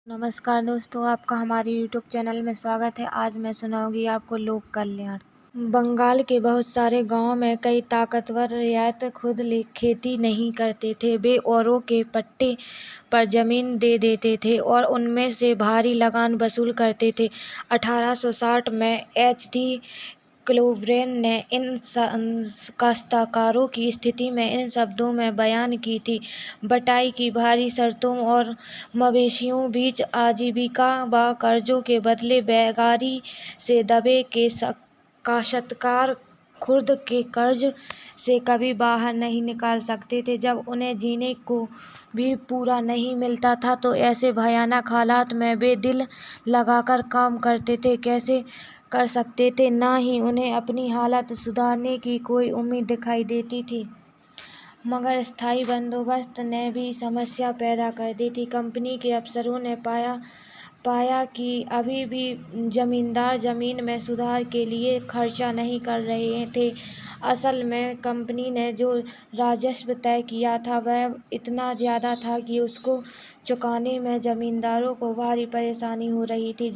नमस्कार दोस्तों, आपका हमारे यूट्यूब चैनल में स्वागत है। आज मैं सुनाऊंगी आपको लोक कल्याण। बंगाल के बहुत सारे गांवों में कई ताकतवर रियायत खुद खेती नहीं करते थे। वे औरों के पट्टे पर जमीन दे देते थे और उनमें से भारी लगान वसूल करते थे। 1860 में एच.डी. क्लोब्रेन ने इन काश्तकारों की स्थिति में इन शब्दों में बयान की थी: बटाई की भारी शर्तों और मवेशियों बीच आजीविका व कर्जों के बदले बेगारी से दबे के काश्तकार खुद के कर्ज से कभी बाहर नहीं निकाल सकते थे। जब उन्हें जीने को भी पूरा नहीं मिलता था तो ऐसे भयानक हालात में वे दिल लगाकर काम करते थे कैसे कर सकते थे, ना ही उन्हें अपनी हालत सुधारने की कोई उम्मीद दिखाई देती थी। मगर स्थायी बंदोबस्त ने भी समस्या पैदा कर दी थी। कंपनी के अफसरों ने पाया कि अभी भी जमींदार जमीन में सुधार के लिए खर्चा नहीं कर रहे थे। असल में कंपनी ने जो राजस्व तय किया था वह इतना ज़्यादा था कि उसको चुकाने में जमींदारों को भारी परेशानी हो रही थी।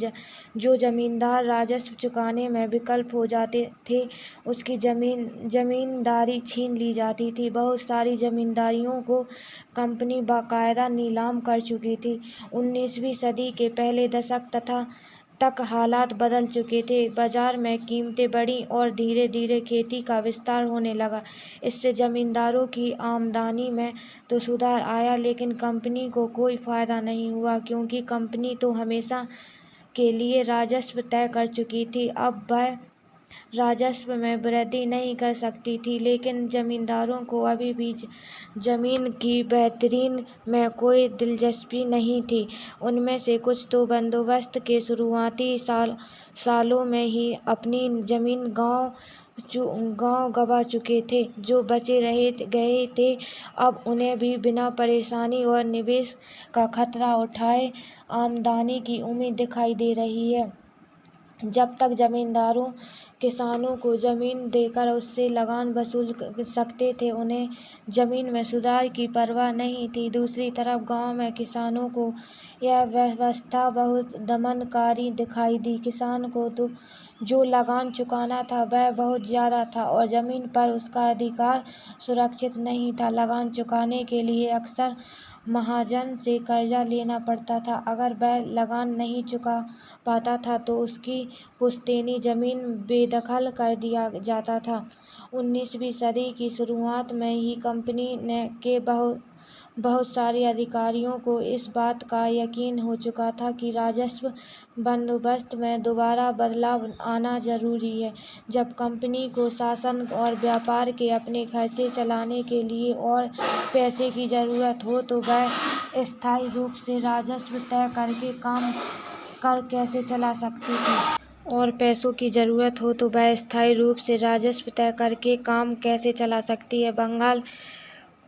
जो जमींदार राजस्व चुकाने में विफल हो जाते थे उसकी जमींदारी छीन ली जाती थी। बहुत सारी जमींदारियों को कंपनी बाकायदा नीलाम कर चुकी थी। 19वीं सदी के पहले दशक तक हालात बदल चुके थे। बाजार में कीमतें बढ़ीं और धीरे धीरे खेती का विस्तार होने लगा। इससे जमींदारों की आमदनी में तो सुधार आया, लेकिन कंपनी को कोई फायदा नहीं हुआ, क्योंकि कंपनी तो हमेशा के लिए राजस्व तय कर चुकी थी। अब वह राजस्व में वृद्धि नहीं कर सकती थी। लेकिन जमींदारों को अभी भी जमीन की बेहतरी में कोई दिलचस्पी नहीं थी। उनमें से कुछ तो बंदोबस्त के शुरुआती सालों में ही अपनी जमीन गांव गंवा चुके थे। जो बचे रह गए थे अब उन्हें भी बिना परेशानी और निवेश का खतरा उठाए आमदनी की उम्मीद दिखाई दे रही है। जब तक जमींदारों किसानों को जमीन देकर उससे लगान वसूल सकते थे, उन्हें जमीन में सुधार की परवाह नहीं थी। दूसरी तरफ गांव में किसानों को यह व्यवस्था बहुत दमनकारी दिखाई दी। किसान को तो जो लगान चुकाना था वह बहुत ज़्यादा था और ज़मीन पर उसका अधिकार सुरक्षित नहीं था। लगान चुकाने के लिए अक्सर महाजन से कर्जा लेना पड़ता था। अगर वह लगान नहीं चुका पाता था तो उसकी पुश्तैनी जमीन बेदखल कर दिया जाता था। 19वीं सदी की शुरुआत में ही कंपनी के बहुत सारे अधिकारियों को इस बात का यकीन हो चुका था कि राजस्व बंदोबस्त में दोबारा बदलाव आना जरूरी है। जब कंपनी को शासन और व्यापार के अपने खर्चे चलाने के लिए और पैसे की जरूरत हो तो वह स्थायी रूप से राजस्व तय करके काम कर कैसे चला सकती थी। और पैसों की जरूरत हो तो वह स्थायी रूप से राजस्व तय करके काम कैसे चला सकती है। बंगाल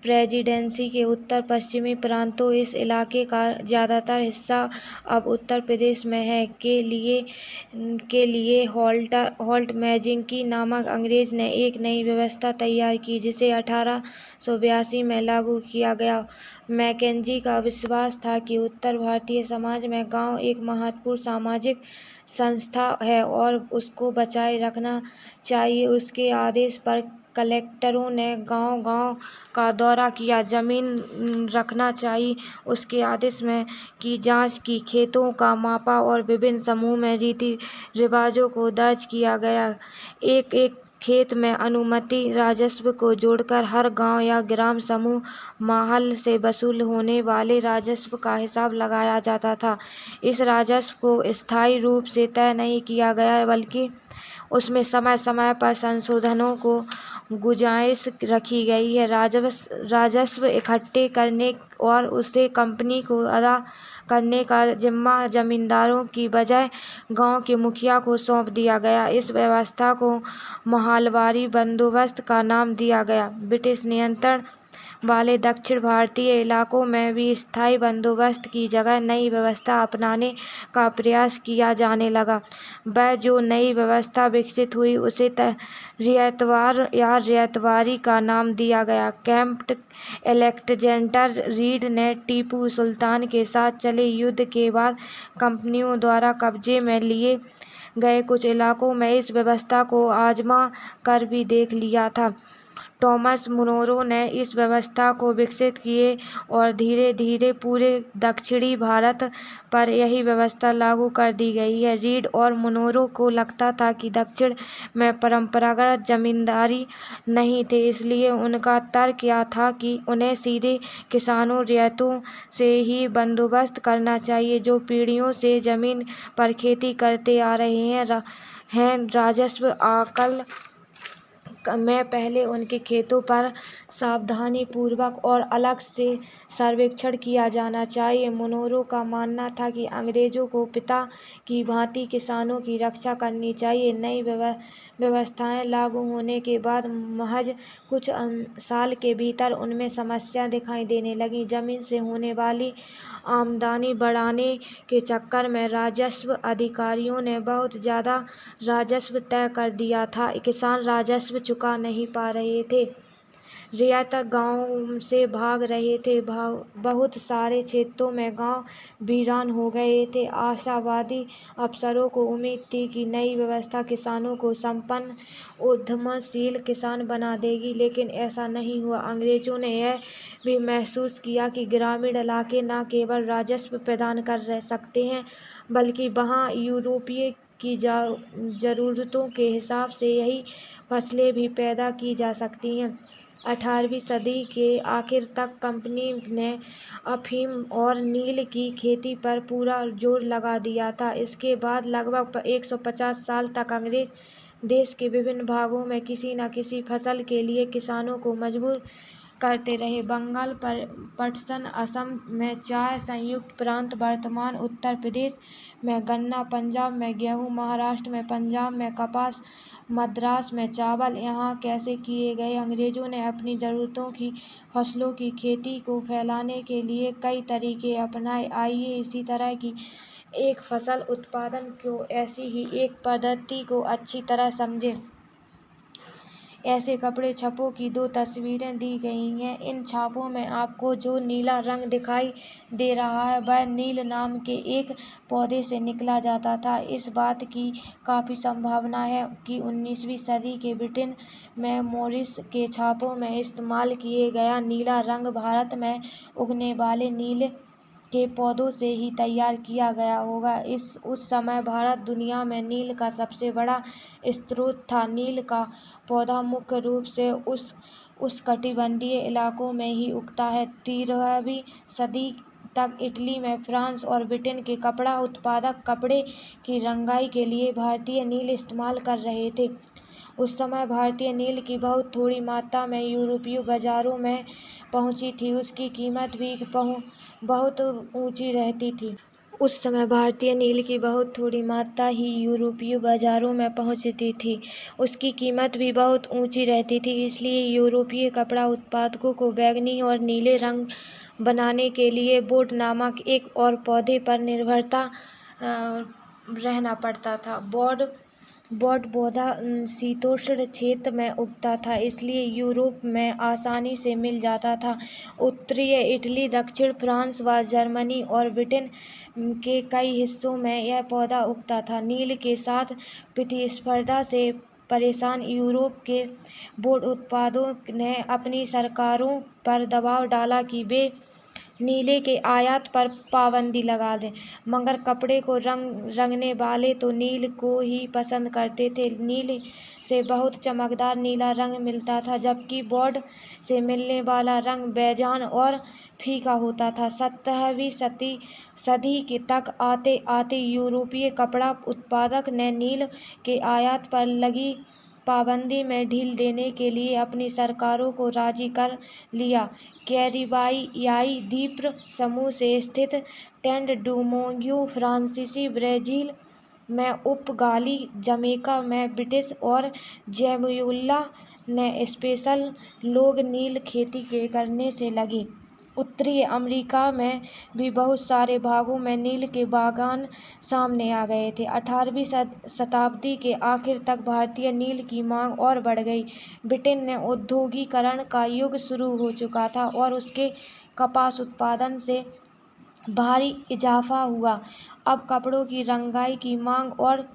प्रेसिडेंसी के उत्तर पश्चिमी प्रांतों, इस इलाके का ज़्यादातर हिस्सा अब उत्तर प्रदेश में है, के लिए हॉल्ट मैजिंकी नामक अंग्रेज ने एक नई व्यवस्था तैयार की, जिसे 1882 में लागू किया गया। मैकेंजी का विश्वास था कि उत्तर भारतीय समाज में गांव एक महत्वपूर्ण सामाजिक संस्था है और उसको बचाए रखना चाहिए। उसके आदेश पर कलेक्टरों ने गांव-गांव का दौरा किया, जमीन रखना चाहिए उसके आदेश में की जांच की, खेतों का मापा और विभिन्न समूह में रीति रिवाजों को दर्ज किया गया। एक एक खेत में अनुमति राजस्व को जोड़कर हर गांव या ग्राम समूह माहल से वसूल होने वाले राजस्व का हिसाब लगाया जाता था। इस राजस्व को स्थायी रूप से तय नहीं किया गया, बल्कि उसमें समय समय पर संशोधनों को गुंजाइश रखी गई है। राजस्व इकट्ठे करने और उसे कंपनी को अदा करने का जिम्मा जमींदारों की बजाय गांव के मुखिया को सौंप दिया गया। इस व्यवस्था को महलवारी बंदोबस्त का नाम दिया गया। ब्रिटिश नियंत्रण वाले दक्षिण भारतीय इलाकों में भी स्थायी बंदोबस्त की जगह नई व्यवस्था अपनाने का प्रयास किया जाने लगा। वह जो नई व्यवस्था विकसित हुई उसे रियायतवार या रियायतवारी का नाम दिया गया। कैप्टन अलेक्जेंडर रीड ने टीपू सुल्तान के साथ चले युद्ध के बाद कंपनियों द्वारा कब्जे में लिए गए कुछ इलाकों में इस व्यवस्था को आजमा कर भी देख लिया था। टॉमस मुनरो ने इस व्यवस्था को विकसित किए और धीरे धीरे पूरे दक्षिणी भारत पर यही व्यवस्था लागू कर दी गई है। रीड और मुनरो को लगता था कि दक्षिण में परंपरागत जमींदारी नहीं थे, इसलिए उनका तर्क यह था कि उन्हें सीधे किसानों रियायतों से ही बंदोबस्त करना चाहिए जो पीढ़ियों से जमीन पर खेती करते आ रहे हैं। राजस्व आकलन में पहले उनके खेतों पर सावधानीपूर्वक और अलग से सर्वेक्षण किया जाना चाहिए। मुनरो का मानना था कि अंग्रेजों को पिता की भांति किसानों की रक्षा करनी चाहिए। नई व्यवस्थाएं लागू होने के बाद महज कुछ साल के भीतर उनमें समस्याएं दिखाई देने लगीं। जमीन से होने वाली आमदनी बढ़ाने के चक्कर में राजस्व अधिकारियों ने बहुत ज़्यादा राजस्व तय कर दिया था। किसान राजस्व चुका नहीं पा रहे थे, रियायत गांव से भाग रहे थे, बहुत सारे क्षेत्रों में गांव वीरान हो गए थे। आशावादी अफसरों को उम्मीद थी कि नई व्यवस्था किसानों को संपन्न उद्यमशील किसान बना देगी, लेकिन ऐसा नहीं हुआ। अंग्रेजों ने यह भी महसूस किया कि ग्रामीण इलाके न केवल राजस्व प्रदान कर सकते हैं, बल्कि वहाँ यूरोपीय की ज़रूरतों के हिसाब से यही फसलें भी पैदा की जा सकती हैं। 18वीं सदी के आखिर तक कंपनी ने अफीम और नील की खेती पर पूरा जोर लगा दिया था। इसके बाद लगभग 150 साल तक अंग्रेज देश के विभिन्न भागों में किसी न किसी फसल के लिए किसानों को मजबूर करते रहे। बंगाल, पटसन, असम में चाय, संयुक्त प्रांत वर्तमान उत्तर प्रदेश में गन्ना, पंजाब में गेहूं, महाराष्ट्र में, पंजाब में कपास, मद्रास में चावल यहाँ कैसे किए गए। अंग्रेजों ने अपनी ज़रूरतों की फसलों की खेती को फैलाने के लिए कई तरीके अपनाए। आइए इसी तरह की एक फसल उत्पादन को ऐसी ही एक पद्धति को अच्छी तरह समझें। ऐसे कपड़े छापों की 2 तस्वीरें दी गई हैं। इन छापों में आपको जो नीला रंग दिखाई दे रहा है वह नील नाम के एक पौधे से निकाला जाता था। इस बात की काफ़ी संभावना है कि 19वीं सदी के ब्रिटेन में मोरिस के छापों में इस्तेमाल किए गया नीला रंग भारत में उगने वाले नील के पौधों से ही तैयार किया गया होगा। उस समय भारत दुनिया में नील का सबसे बड़ा स्रोत था। नील का पौधा मुख्य रूप से उष्णकटिबंधीय इलाकों में ही उगता है। 13वीं सदी तक इटली में फ्रांस और ब्रिटेन के कपड़ा उत्पादक कपड़े की रंगाई के लिए भारतीय नील इस्तेमाल कर रहे थे। उस समय भारतीय नील की बहुत थोड़ी मात्रा में यूरोपीय बाज़ारों में पहुंची थी। उसकी कीमत भी बहुत ऊंची रहती थी। उस समय भारतीय नील की बहुत थोड़ी मात्रा ही यूरोपीय बाज़ारों में पहुंचती थी। उसकी कीमत भी बहुत ऊंची रहती थी, इसलिए यूरोपीय कपड़ा उत्पादकों को बैंगनी और नीले रंग बनाने के लिए बोट नामक एक और पौधे पर निर्भरता रहना पड़ता था। बोट पौधा शीतोष्ण क्षेत्र में उगता था, इसलिए यूरोप में आसानी से मिल जाता था। उत्तरी इटली, दक्षिण फ्रांस व जर्मनी और ब्रिटेन के कई हिस्सों में यह पौधा उगता था। नील के साथ प्रतिस्पर्धा से परेशान यूरोप के बोट उत्पादकों ने अपनी सरकारों पर दबाव डाला कि वे नीले के आयात पर पाबंदी लगा दें, मगर कपड़े को रंगने वाले तो नील को ही पसंद करते थे। नील से बहुत चमकदार नीला रंग मिलता था, जबकि बोर्ड से मिलने वाला रंग बेजान और फीका होता था। 17वीं सदी तक आते आते यूरोपीय कपड़ा उत्पादक ने नील के आयात पर लगी पाबंदी में ढील देने के लिए अपनी सरकारों को राजी कर लिया। कैरिबियाई द्वीप समूह से स्थित टेंड डोमिंगो फ्रांसीसी, ब्राज़ील में पुर्तगाली, जमैका में ब्रिटिश और ज़ेमुला ने स्पेशल लोग नील खेती करने से लगे। उत्तरी अमेरिका में भी बहुत सारे भागों में नील के बागान सामने आ गए थे। 18वीं शताब्दी के आखिर तक भारतीय नील की मांग और बढ़ गई। ब्रिटेन में औद्योगिकरण का युग शुरू हो चुका था और उसके कपास उत्पादन से भारी इजाफा हुआ। अब कपड़ों की रंगाई की मांग और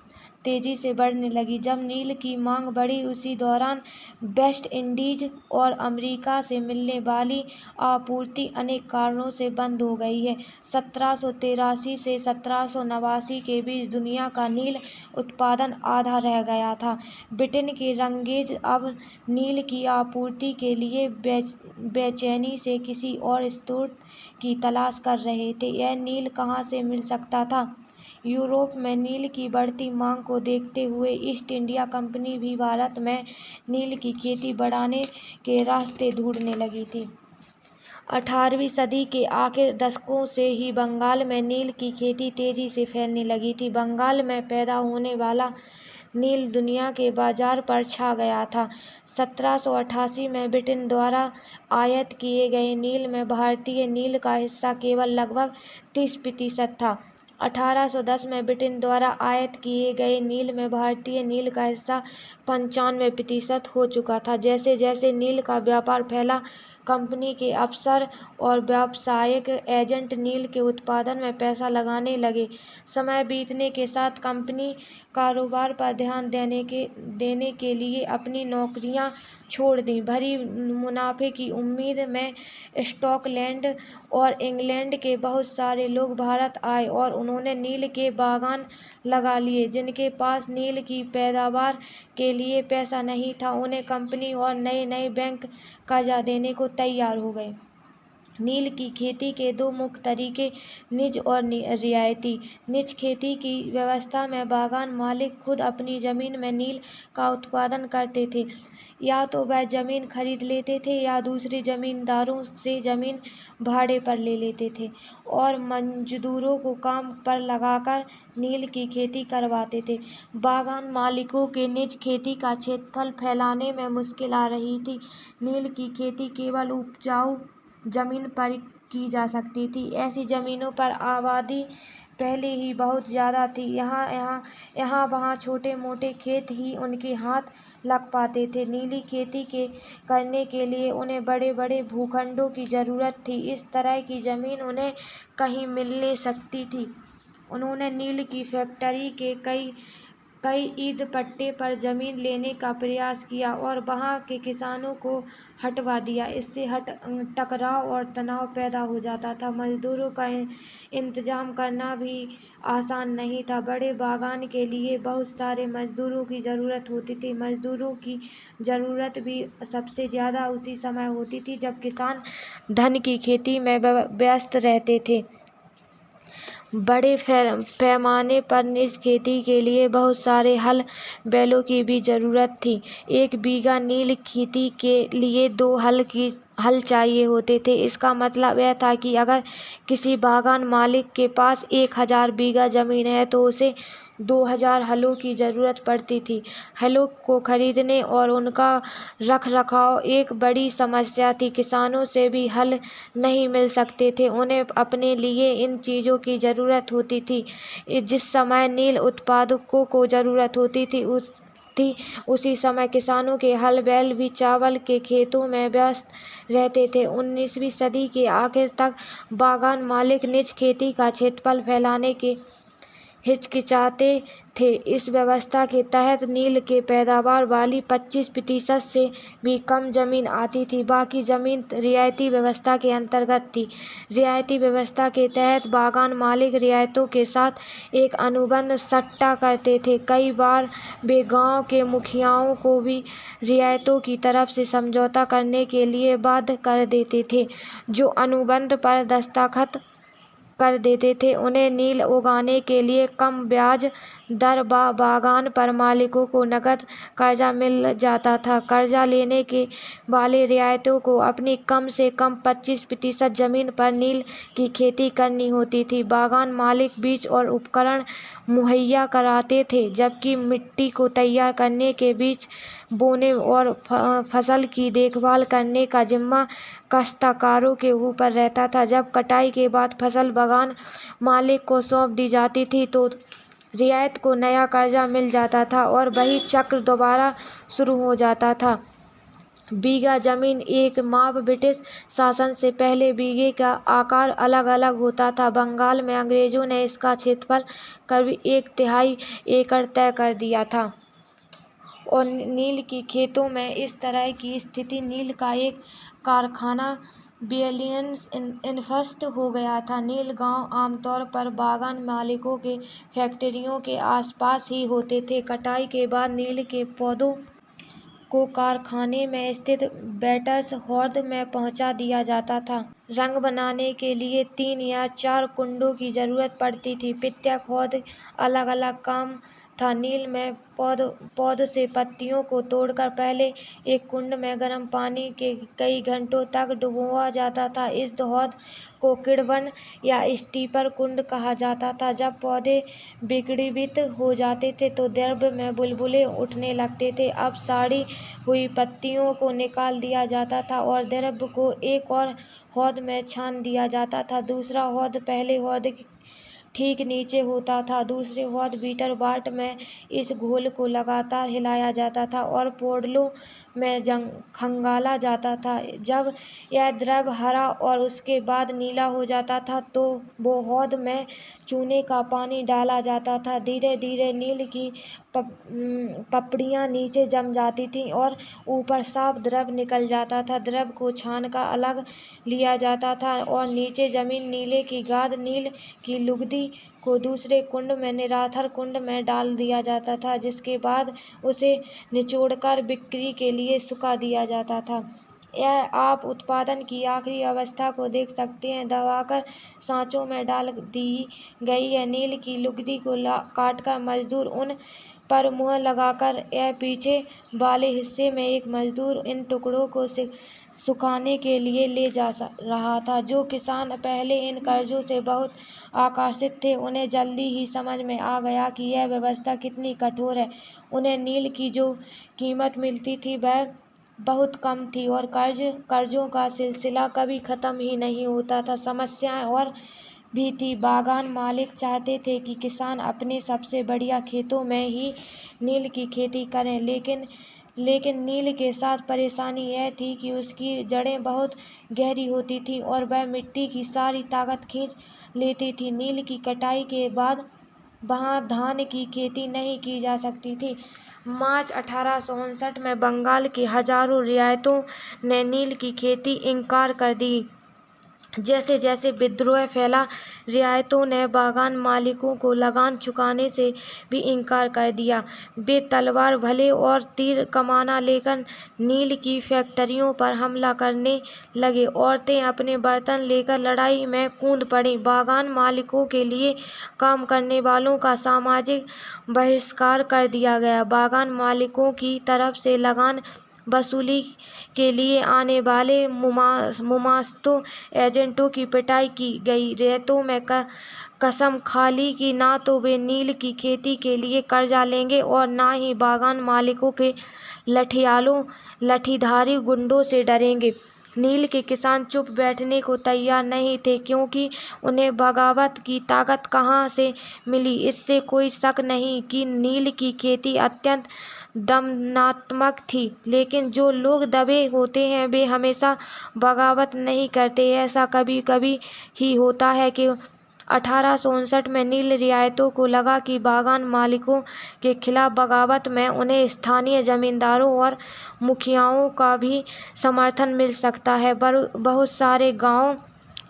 तेजी से बढ़ने लगी। जब नील की मांग बढ़ी, उसी दौरान वेस्ट इंडीज और अमेरिका से मिलने वाली आपूर्ति अनेक कारणों से बंद हो गई है। 1783 से 1789 के बीच दुनिया का नील उत्पादन आधा रह गया था। ब्रिटेन के अंग्रेज अब नील की आपूर्ति के लिए बेचैनी से किसी और स्रोत की तलाश कर रहे थे। यह नील कहाँ से मिल सकता था? यूरोप में नील की बढ़ती मांग को देखते हुए ईस्ट इंडिया कंपनी भी भारत में नील की खेती बढ़ाने के रास्ते ढूंढने लगी थी। 18वीं सदी के आखिरी दशकों से ही बंगाल में नील की खेती तेजी से फैलने लगी थी। बंगाल में पैदा होने वाला नील दुनिया के बाजार पर छा गया था। 1788 में ब्रिटेन द्वारा आयात किए गए नील में भारतीय नील का हिस्सा केवल लगभग 30% था। 1810 में ब्रिटेन द्वारा आयात किए गए नील में भारतीय नील का हिस्सा 95% हो चुका था। जैसे जैसे नील का व्यापार फैला, कंपनी के अफसर और व्यावसायिक एजेंट नील के उत्पादन में पैसा लगाने लगे। समय बीतने के साथ कंपनी कारोबार पर ध्यान देने के लिए अपनी नौकरियां छोड़ दी। भरी मुनाफे की उम्मीद में स्कॉटलैंड और इंग्लैंड के बहुत सारे लोग भारत आए और उन्होंने नील के बागान लगा लिए। जिनके पास नील की पैदावार के लिए पैसा नहीं था, उन्हें कंपनी और नए बैंक कर्जा देने को तैयार हो गए। नील की खेती के दो मुख्य तरीके निज और रियायती। निज खेती की व्यवस्था में बागान मालिक खुद अपनी जमीन में नील का उत्पादन करते थे। या तो वह जमीन खरीद लेते थे या दूसरे जमींदारों से जमीन भाड़े पर ले लेते थे और मजदूरों को काम पर लगाकर नील की खेती करवाते थे। बागान मालिकों के निज खेती का क्षेत्रफल फैलाने में मुश्किल आ रही थी। नील की खेती केवल उपजाऊ जमीन पर की जा सकती थी। ऐसी जमीनों पर आबादी पहले ही बहुत ज़्यादा थी। यहाँ वहाँ छोटे मोटे खेत ही उनके हाथ लग पाते थे। नीली खेती करने के लिए उन्हें बड़े बड़े भूखंडों की ज़रूरत थी। इस तरह की ज़मीन उन्हें कहीं मिल नहीं सकती थी। उन्होंने नील की फैक्ट्री के कई ईद पट्टे पर जमीन लेने का प्रयास किया और वहाँ के किसानों को हटवा दिया। इससे टकराव और तनाव पैदा हो जाता था। मजदूरों का इंतजाम करना भी आसान नहीं था। बड़े बागान के लिए बहुत सारे मजदूरों की ज़रूरत होती थी। मजदूरों की ज़रूरत भी सबसे ज़्यादा उसी समय होती थी जब किसान धान की खेती में व्यस्त रहते थे। बड़े पैमाने पर निज खेती के लिए बहुत सारे हल बैलों की भी ज़रूरत थी। 1 बीघा नील खेती के लिए 2 हल चाहिए होते थे। इसका मतलब यह था कि अगर किसी बागान मालिक के पास 1000 बीघा जमीन है तो उसे 2000 हलों की ज़रूरत पड़ती थी। हलों को खरीदने और उनका रखरखाव एक बड़ी समस्या थी। किसानों से भी हल नहीं मिल सकते थे। उन्हें अपने लिए इन चीज़ों की ज़रूरत होती थी। जिस समय नील उत्पादकों को ज़रूरत होती थी उसी समय किसानों के हल बैल भी चावल के खेतों में व्यस्त रहते थे। 19वीं सदी के आखिर तक बागान मालिक निज खेती का क्षेत्रफल फैलाने के हिचकिचाते थे। इस व्यवस्था के तहत नील के पैदावार वाली 25% से भी कम जमीन आती थी। बाकी जमीन रियायती व्यवस्था के अंतर्गत थी। रियायती व्यवस्था के तहत बागान मालिक रियायतों के साथ एक अनुबंध सट्टा करते थे। कई बार वे गांव के मुखियाओं को भी रियायतों की तरफ से समझौता करने के लिए बाध्य कर देते थे, जो अनुबंध पर दस्तखत कर देते थे। उन्हें नील उगाने के लिए कम ब्याज दर बागान पर मालिकों को नकद कर्जा मिल जाता था। कर्जा लेने के वाले रियायतों को अपनी कम से कम 25% जमीन पर नील की खेती करनी होती थी। बागान मालिक बीज और उपकरण मुहैया कराते थे, जबकि मिट्टी को तैयार करने के बीच बोने और फसल की देखभाल करने का जिम्मा काश्तकारों के ऊपर रहता था। जब कटाई के बाद फसल बागान मालिक को सौंप दी जाती थी तो रियायत को नया कर्जा मिल जाता था और वही चक्र दोबारा शुरू हो जाता था। बीघा जमीन एक माप ब्रिटिश शासन से पहले बीघे का आकार अलग अलग होता था। बंगाल में अंग्रेजों ने इसका क्षेत्रफल करीब 1/3 एकड़ तय कर दिया था और नील की खेतों में इस तरह की स्थिति नील का एक कारखाना विलियम्स इन्फस्ट हो गया था। नील गांव आमतौर पर बागान मालिकों के फैक्ट्रियों के आसपास ही होते थे। कटाई के बाद नील के पौधों को कारखाने में स्थित बेटर्स हॉर्ड में पहुंचा दिया जाता था। रंग बनाने के लिए 3 या 4 कुंडों की जरूरत पड़ती थी। प्रत्येक हौद अलग अलग काम था। नील में पौध से पत्तियों को तोड़कर पहले एक कुंड में गर्म पानी के कई घंटों तक डुबोया जाता था। इस हौद को किण्वन या स्टीपर कुंड कहा जाता था। जब पौधे विकिणित हो जाते थे तो द्रव्य में बुलबुले उठने लगते थे। अब सड़ी हुई पत्तियों को निकाल दिया जाता था और द्रव्य को एक और हौद में छान दिया जाता था। दूसरा हौद पहले हौद ठीक नीचे होता था। दूसरे हौद बीटर बाट में इस घोल को लगातार हिलाया जाता था और पोडलों में खंगाला जाता था। जब यह द्रव्य हरा और उसके बाद नीला हो जाता था तो वो हौद में चूने का पानी डाला जाता था। धीरे धीरे नील की पपड़ियाँ नीचे जम जाती थीं और ऊपर साफ द्रव्य निकल जाता था। द्रव्य को छानकर अलग लिया जाता था और नीचे जमीन नीले की गाद नील की लुगदी को दूसरे कुंड में निराथर कुंड में डाल दिया जाता था, जिसके बाद उसे निचोड़कर बिक्री के लिए सुखा दिया जाता था। यह आप उत्पादन की आखिरी अवस्था को देख सकते हैं। दबाकर सांचों में डाल दी गई है नील की लुगदी को काटकर मजदूर उन पर मुहर लगाकर यह पीछे वाले हिस्से में एक मजदूर इन टुकड़ों को सुखाने के लिए ले जा रहा था। जो किसान पहले इन कर्जों से बहुत आकर्षित थे उन्हें जल्दी ही समझ में आ गया कि यह व्यवस्था कितनी कठोर है। उन्हें नील की जो कीमत मिलती थी वह बहुत कम थी और कर्जों का सिलसिला कभी खत्म ही नहीं होता था। समस्याएं और भी थी। बागान मालिक चाहते थे कि किसान अपने सबसे बढ़िया खेतों में ही नील की खेती करें, लेकिन नील के साथ परेशानी यह थी कि उसकी जड़ें बहुत गहरी होती थीं और वह मिट्टी की सारी ताकत खींच लेती थी। नील की कटाई के बाद वहाँ धान की खेती नहीं की जा सकती थी। मार्च 1859 में बंगाल के हजारों रियायतों ने नील की खेती इनकार कर दी। जैसे जैसे विद्रोह फैला, रियायतों ने बागान मालिकों को लगान चुकाने से भी इनकार कर दिया। वे तलवार भले और तीर कमाना लेकर नील की फैक्ट्रियों पर हमला करने लगे। औरतें अपने बर्तन लेकर लड़ाई में कूद पड़ीं। बागान मालिकों के लिए काम करने वालों का सामाजिक बहिष्कार कर दिया गया। बागान मालिकों की तरफ से लगान वसूली के लिए आने वाले मुमास्तों एजेंटों की पिटाई की गई। रियायतों में कसम खा ली कि ना तो वे नील की खेती के लिए कर्जा लेंगे और ना ही बागान मालिकों के लाठीधारी गुंडों से डरेंगे। नील के किसान चुप बैठने को तैयार नहीं थे, क्योंकि उन्हें बगावत की ताकत कहाँ से मिली। इससे कोई शक नहीं कि नील की खेती अत्यंत दमनात्मक थी, लेकिन जो लोग दबे होते हैं वे हमेशा बगावत नहीं करते। ऐसा कभी कभी ही होता है कि 1859 में नील रियायतों को लगा कि बागान मालिकों के खिलाफ बगावत में उन्हें स्थानीय जमींदारों और मुखियाओं का भी समर्थन मिल सकता है। बहुत सारे गांवों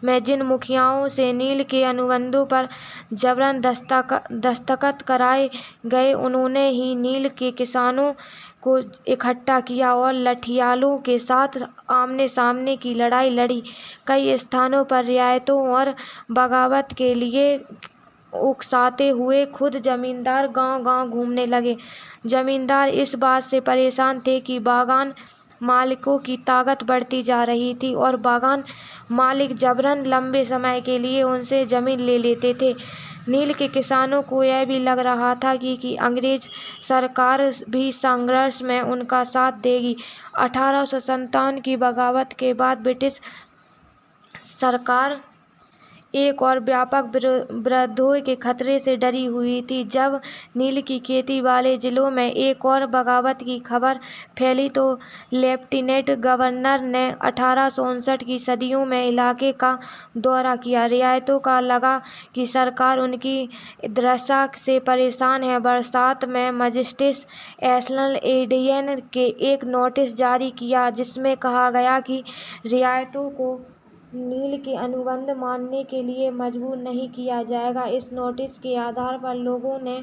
में जिन मुखियाओं से नील के अनुबंधों पर जबरन दस्तखत कराए गए, उन्होंने ही नील के किसानों को इकट्ठा किया और लठियालों के साथ आमने सामने की लड़ाई लड़ी। कई स्थानों पर रियायतों और बगावत के लिए उकसाते हुए खुद जमींदार गांव-गांव घूमने लगे। जमींदार इस बात से परेशान थे कि बागान मालिकों की ताकत बढ़ती जा रही थी और बागान मालिक जबरन लंबे समय के लिए उनसे जमीन ले लेते थे। नील के किसानों को यह भी लग रहा था कि अंग्रेज सरकार भी संघर्ष में उनका साथ देगी। 1857 की बगावत के बाद ब्रिटिश सरकार एक और व्यापक विद्रोह के खतरे से डरी हुई थी। जब नील की खेती वाले जिलों में एक और बगावत की खबर फैली तो लेफ्टिनेंट गवर्नर ने 1859 की सदियों में इलाके का दौरा किया। रियायतों का लगा कि सरकार उनकी दशा से परेशान है। बरसात में मजिस्ट्रेट एशल एडियन के एक नोटिस जारी किया जिसमें कहा गया कि रियायतों को नील के अनुबंध मानने के लिए मजबूर नहीं किया जाएगा। इस नोटिस के आधार पर लोगों ने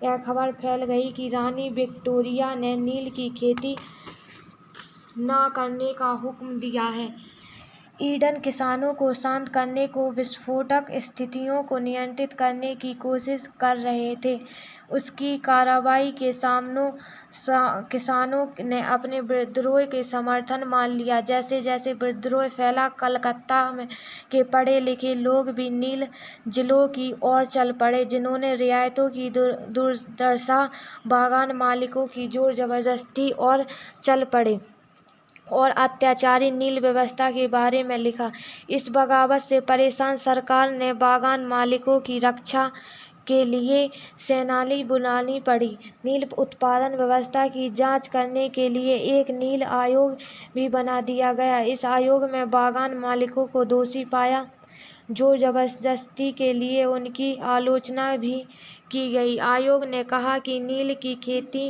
यह खबर फैल गई कि रानी विक्टोरिया ने नील की खेती न करने का हुक्म दिया है। ईडन किसानों को शांत करने को विस्फोटक स्थितियों को नियंत्रित करने की कोशिश कर रहे थे। उसकी कार्रवाई के सामने किसानों ने अपने विद्रोह के समर्थन मान लिया। जैसे जैसे विद्रोह फैला कलकत्ता के पढ़े लिखे लोग भी नील जिलों की ओर चल पड़े जिन्होंने रियायतों की दुर्दशा बागान मालिकों की जोर जबरदस्ती और चल पड़े और अत्याचारी नील व्यवस्था के बारे में लिखा। इस बगावत से परेशान सरकार ने बागान मालिकों की रक्षा के लिए सेनानी बुलानी पड़ी। नील उत्पादन व्यवस्था की जांच करने के लिए एक नील आयोग भी बना दिया गया। इस आयोग में बागान मालिकों को दोषी पाया जोर जबरदस्ती के लिए उनकी आलोचना भी की गई। आयोग ने कहा कि नील की खेती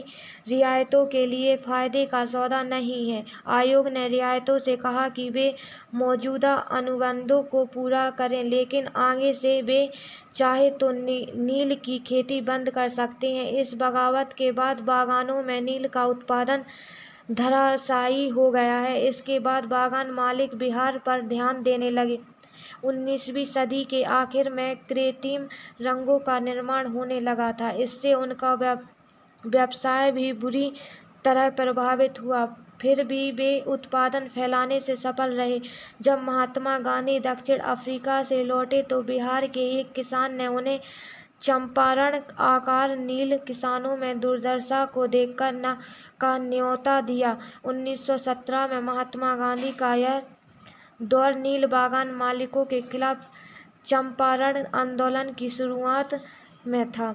रियायतों के लिए फायदे का सौदा नहीं है। आयोग ने रियायतों से कहा कि वे मौजूदा अनुबंधों को पूरा करें लेकिन आगे से वे चाहे तो नील की खेती बंद कर सकते हैं। इस बगावत के बाद बागानों में नील का उत्पादन धराशायी हो गया है। इसके बाद बागान मालिक बिहार पर ध्यान देने लगे। 19वीं सदी के आखिर में कृत्रिम रंगों का निर्माण होने लगा था। इससे उनका व्यवसाय भी बुरी तरह प्रभावित हुआ। फिर भी वे उत्पादन फैलाने से सफल रहे। जब महात्मा गांधी दक्षिण अफ्रीका से लौटे तो बिहार के एक किसान ने उन्हें चंपारण आकार नील किसानों में दुर्दशा को देखकर का न्योता दिया। 1917 में महात्मा गांधी का यह दौर नील बागान मालिकों के खिलाफ चंपारण आंदोलन की शुरुआत में था।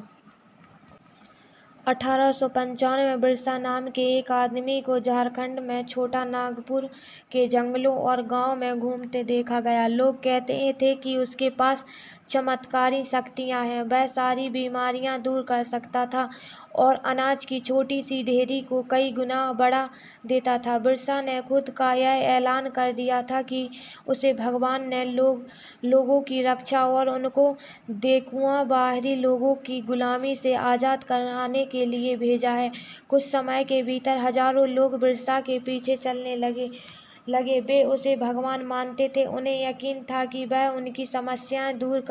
1895 में बिरसा नाम के एक आदमी को झारखंड में छोटा नागपुर के जंगलों और गांव में घूमते देखा गया। लोग कहते थे कि उसके पास चमत्कारी शक्तियां हैं। वह सारी बीमारियां दूर कर सकता था और अनाज की छोटी सी ढेरी को कई गुना बढ़ा देता था। बिरसा ने खुद का यह ऐलान कर दिया था कि उसे भगवान ने लोगों की रक्षा और उनको देखुआ बाहरी लोगों की गुलामी से आज़ाद कराने के लिए भेजा है। कुछ समय के भीतर हजारों लोग बिरसा के पीछे चलने लगे। वे उसे भगवान मानते थे। उन्हें यकीन था कि वह उनकी समस्याएं दूर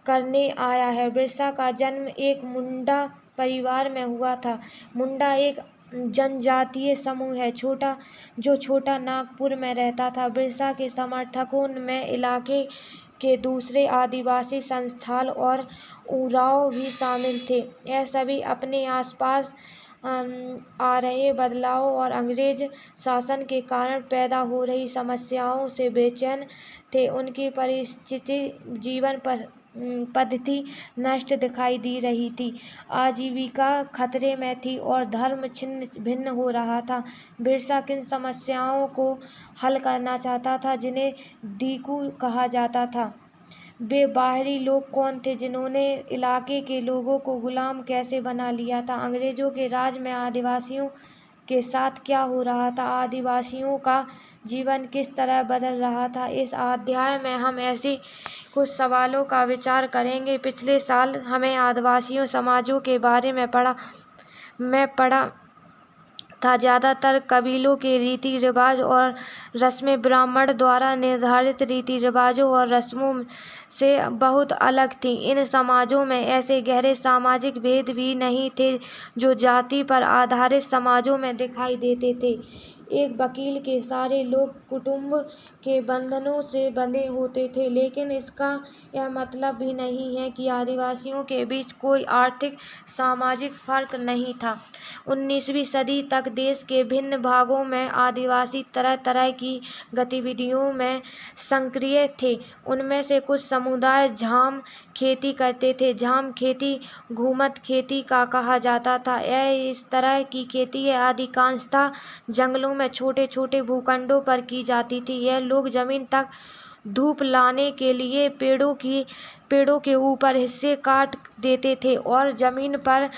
करने आया है। बिरसा का जन्म एक मुंडा परिवार में हुआ था। मुंडा एक जनजातीय समूह है जो छोटा नागपुर में रहता था। बिरसा के समर्थकों में इलाके के दूसरे आदिवासी संथाल और उरांव भी शामिल थे। यह सभी अपने आसपास आ रहे बदलाव और अंग्रेज शासन के कारण पैदा हो रही समस्याओं से बेचैन थे। उनकी परिस्थिति जीवन पद्धति नष्ट दिखाई दे रही थी। आजीविका खतरे में थी और धर्म छिन्न भिन्न हो रहा था। बिरसा किन समस्याओं को हल करना चाहता था जिन्हें दीकू कहा जाता था। वे बाहरी लोग कौन थे जिन्होंने इलाके के लोगों को गुलाम कैसे बना लिया था। अंग्रेजों के राज में आदिवासियों के साथ क्या हो रहा था। आदिवासियों का जीवन किस तरह बदल रहा था। इस अध्याय में हम ऐसे कुछ सवालों का विचार करेंगे। पिछले साल हमें आदिवासी समाजों के बारे में पढ़ा था। ज़्यादातर कबीलों के रीति रिवाज और रस्में ब्राह्मण द्वारा निर्धारित रीति रिवाजों और रस्मों से बहुत अलग थीं। इन समाजों में ऐसे गहरे सामाजिक भेद भी नहीं थे जो जाति पर आधारित समाजों में दिखाई देते थे। एक वकील के सारे लोग कुटुंब के बंधनों से बंधे होते थे, लेकिन इसका यह मतलब भी नहीं है कि आदिवासियों के बीच कोई आर्थिक सामाजिक फर्क नहीं था। 19वीं सदी तक देश के विभिन्न भागों में आदिवासी तरह तरह की गतिविधियों में सक्रिय थे। उनमें से कुछ समुदाय झाम खेती करते थे। झाम खेती घूमत खेती का कहा जाता था। यह इस तरह की खेती है अधिकांशतः जंगलों में छोटे छोटे भूखंडों पर की जाती थी। यह लोग जमीन तक धूप लाने के लिए पेड़ों के ऊपर हिस्से काट देते थे और जमीन पर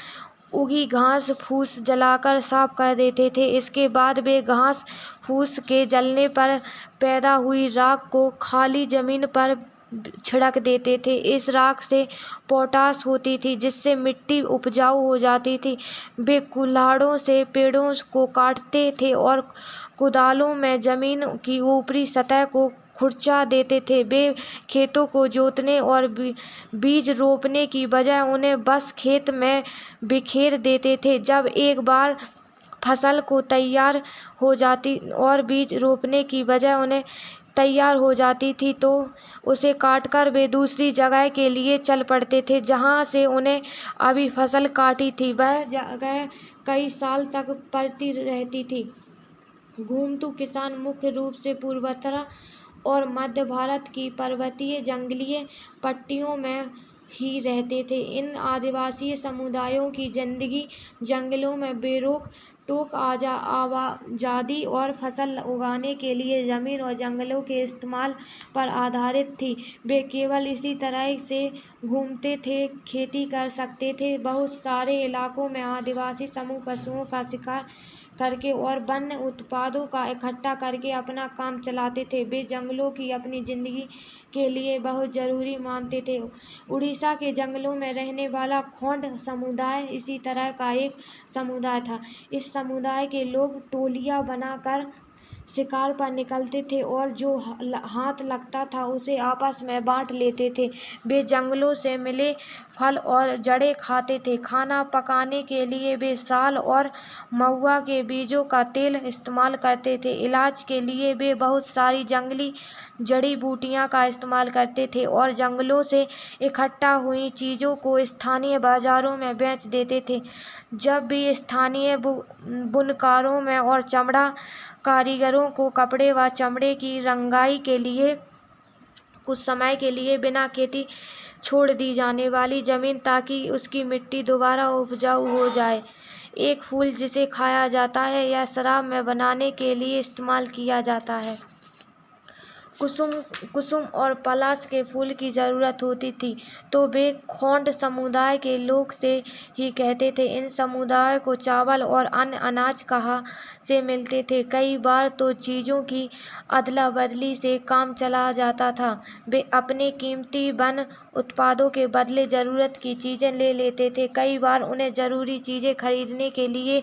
उगी घास फूस जलाकर साफ कर देते थे। इसके बाद वे घास फूस के जलने पर पैदा हुई राख को खाली जमीन पर छिड़क देते थे। इस राख से पोटाश होती थी, जिससे मिट्टी उपजाऊ हो जाती थी। वे कुल्हाड़ों से पेड़ों को काटते थे और कुदालों में जमीन की ऊपरी सतह को खुरचा देते थे। वे खेतों को जोतने और बीज रोपने की बजाय उन्हें बस खेत में बिखेर देते थे। जब एक बार फसल को तैयार हो जाती और बीज रोपने की बजाय उन्हें तैयार हो जाती थी तो उसे काटकर वे दूसरी जगह के लिए चल पड़ते थे जहाँ से उन्हें अभी फसल काटी थी वह जगह कई साल तक पड़ती रहती थी। घुमतू किसान मुख्य रूप से पूर्वोत्तर और मध्य भारत की पर्वतीय जंगलीय पट्टियों में ही रहते थे। इन आदिवासी समुदायों की जिंदगी जंगलों में बेरोक टोक आबादी और फसल उगाने के लिए जमीन और जंगलों के इस्तेमाल पर आधारित थी। वे केवल इसी तरह से घूमते थे, खेती कर सकते थे। बहुत सारे इलाकों में आदिवासी समूह पशुओं का शिकार करके और वन्य उत्पादों का इकट्ठा करके अपना काम चलाते थे। वे जंगलों की अपनी जिंदगी के लिए बहुत जरूरी मानते थे। उड़ीसा के जंगलों में रहने वाला खोंड समुदाय इसी तरह का एक समुदाय था। इस समुदाय के लोग टोलियां बनाकर शिकार पर निकलते थे और जो हाथ लगता था उसे आपस में बांट लेते थे। वे जंगलों से मिले फल और जड़ें खाते थे। खाना पकाने के लिए वे साल और महुआ के बीजों का तेल इस्तेमाल करते थे। इलाज के लिए वे बहुत सारी जंगली जड़ी बूटियां का इस्तेमाल करते थे और जंगलों से इकट्ठा हुई चीज़ों को स्थानीय बाजारों में बेच देते थे। जब भी स्थानीय बुनकरों में और चमड़ा कारीगरों को कपड़े व चमड़े की रंगाई के लिए कुछ समय के लिए बिना खेती छोड़ दी जाने वाली जमीन ताकि उसकी मिट्टी दोबारा उपजाऊ हो जाए। एक फूल जिसे खाया जाता है या शराब में बनाने के लिए इस्तेमाल किया जाता है। कुसुम और पलाश के फूल की जरूरत होती थी तो वे खोंड समुदाय के लोग से ही कहते थे। इन समुदाय को चावल और अन्य अनाज कहाँ से मिलते थे। कई बार तो चीज़ों की अदला बदली से काम चला जाता था। वे अपने कीमती वन उत्पादों के बदले ज़रूरत की चीज़ें ले लेते थे। कई बार उन्हें ज़रूरी चीज़ें खरीदने के लिए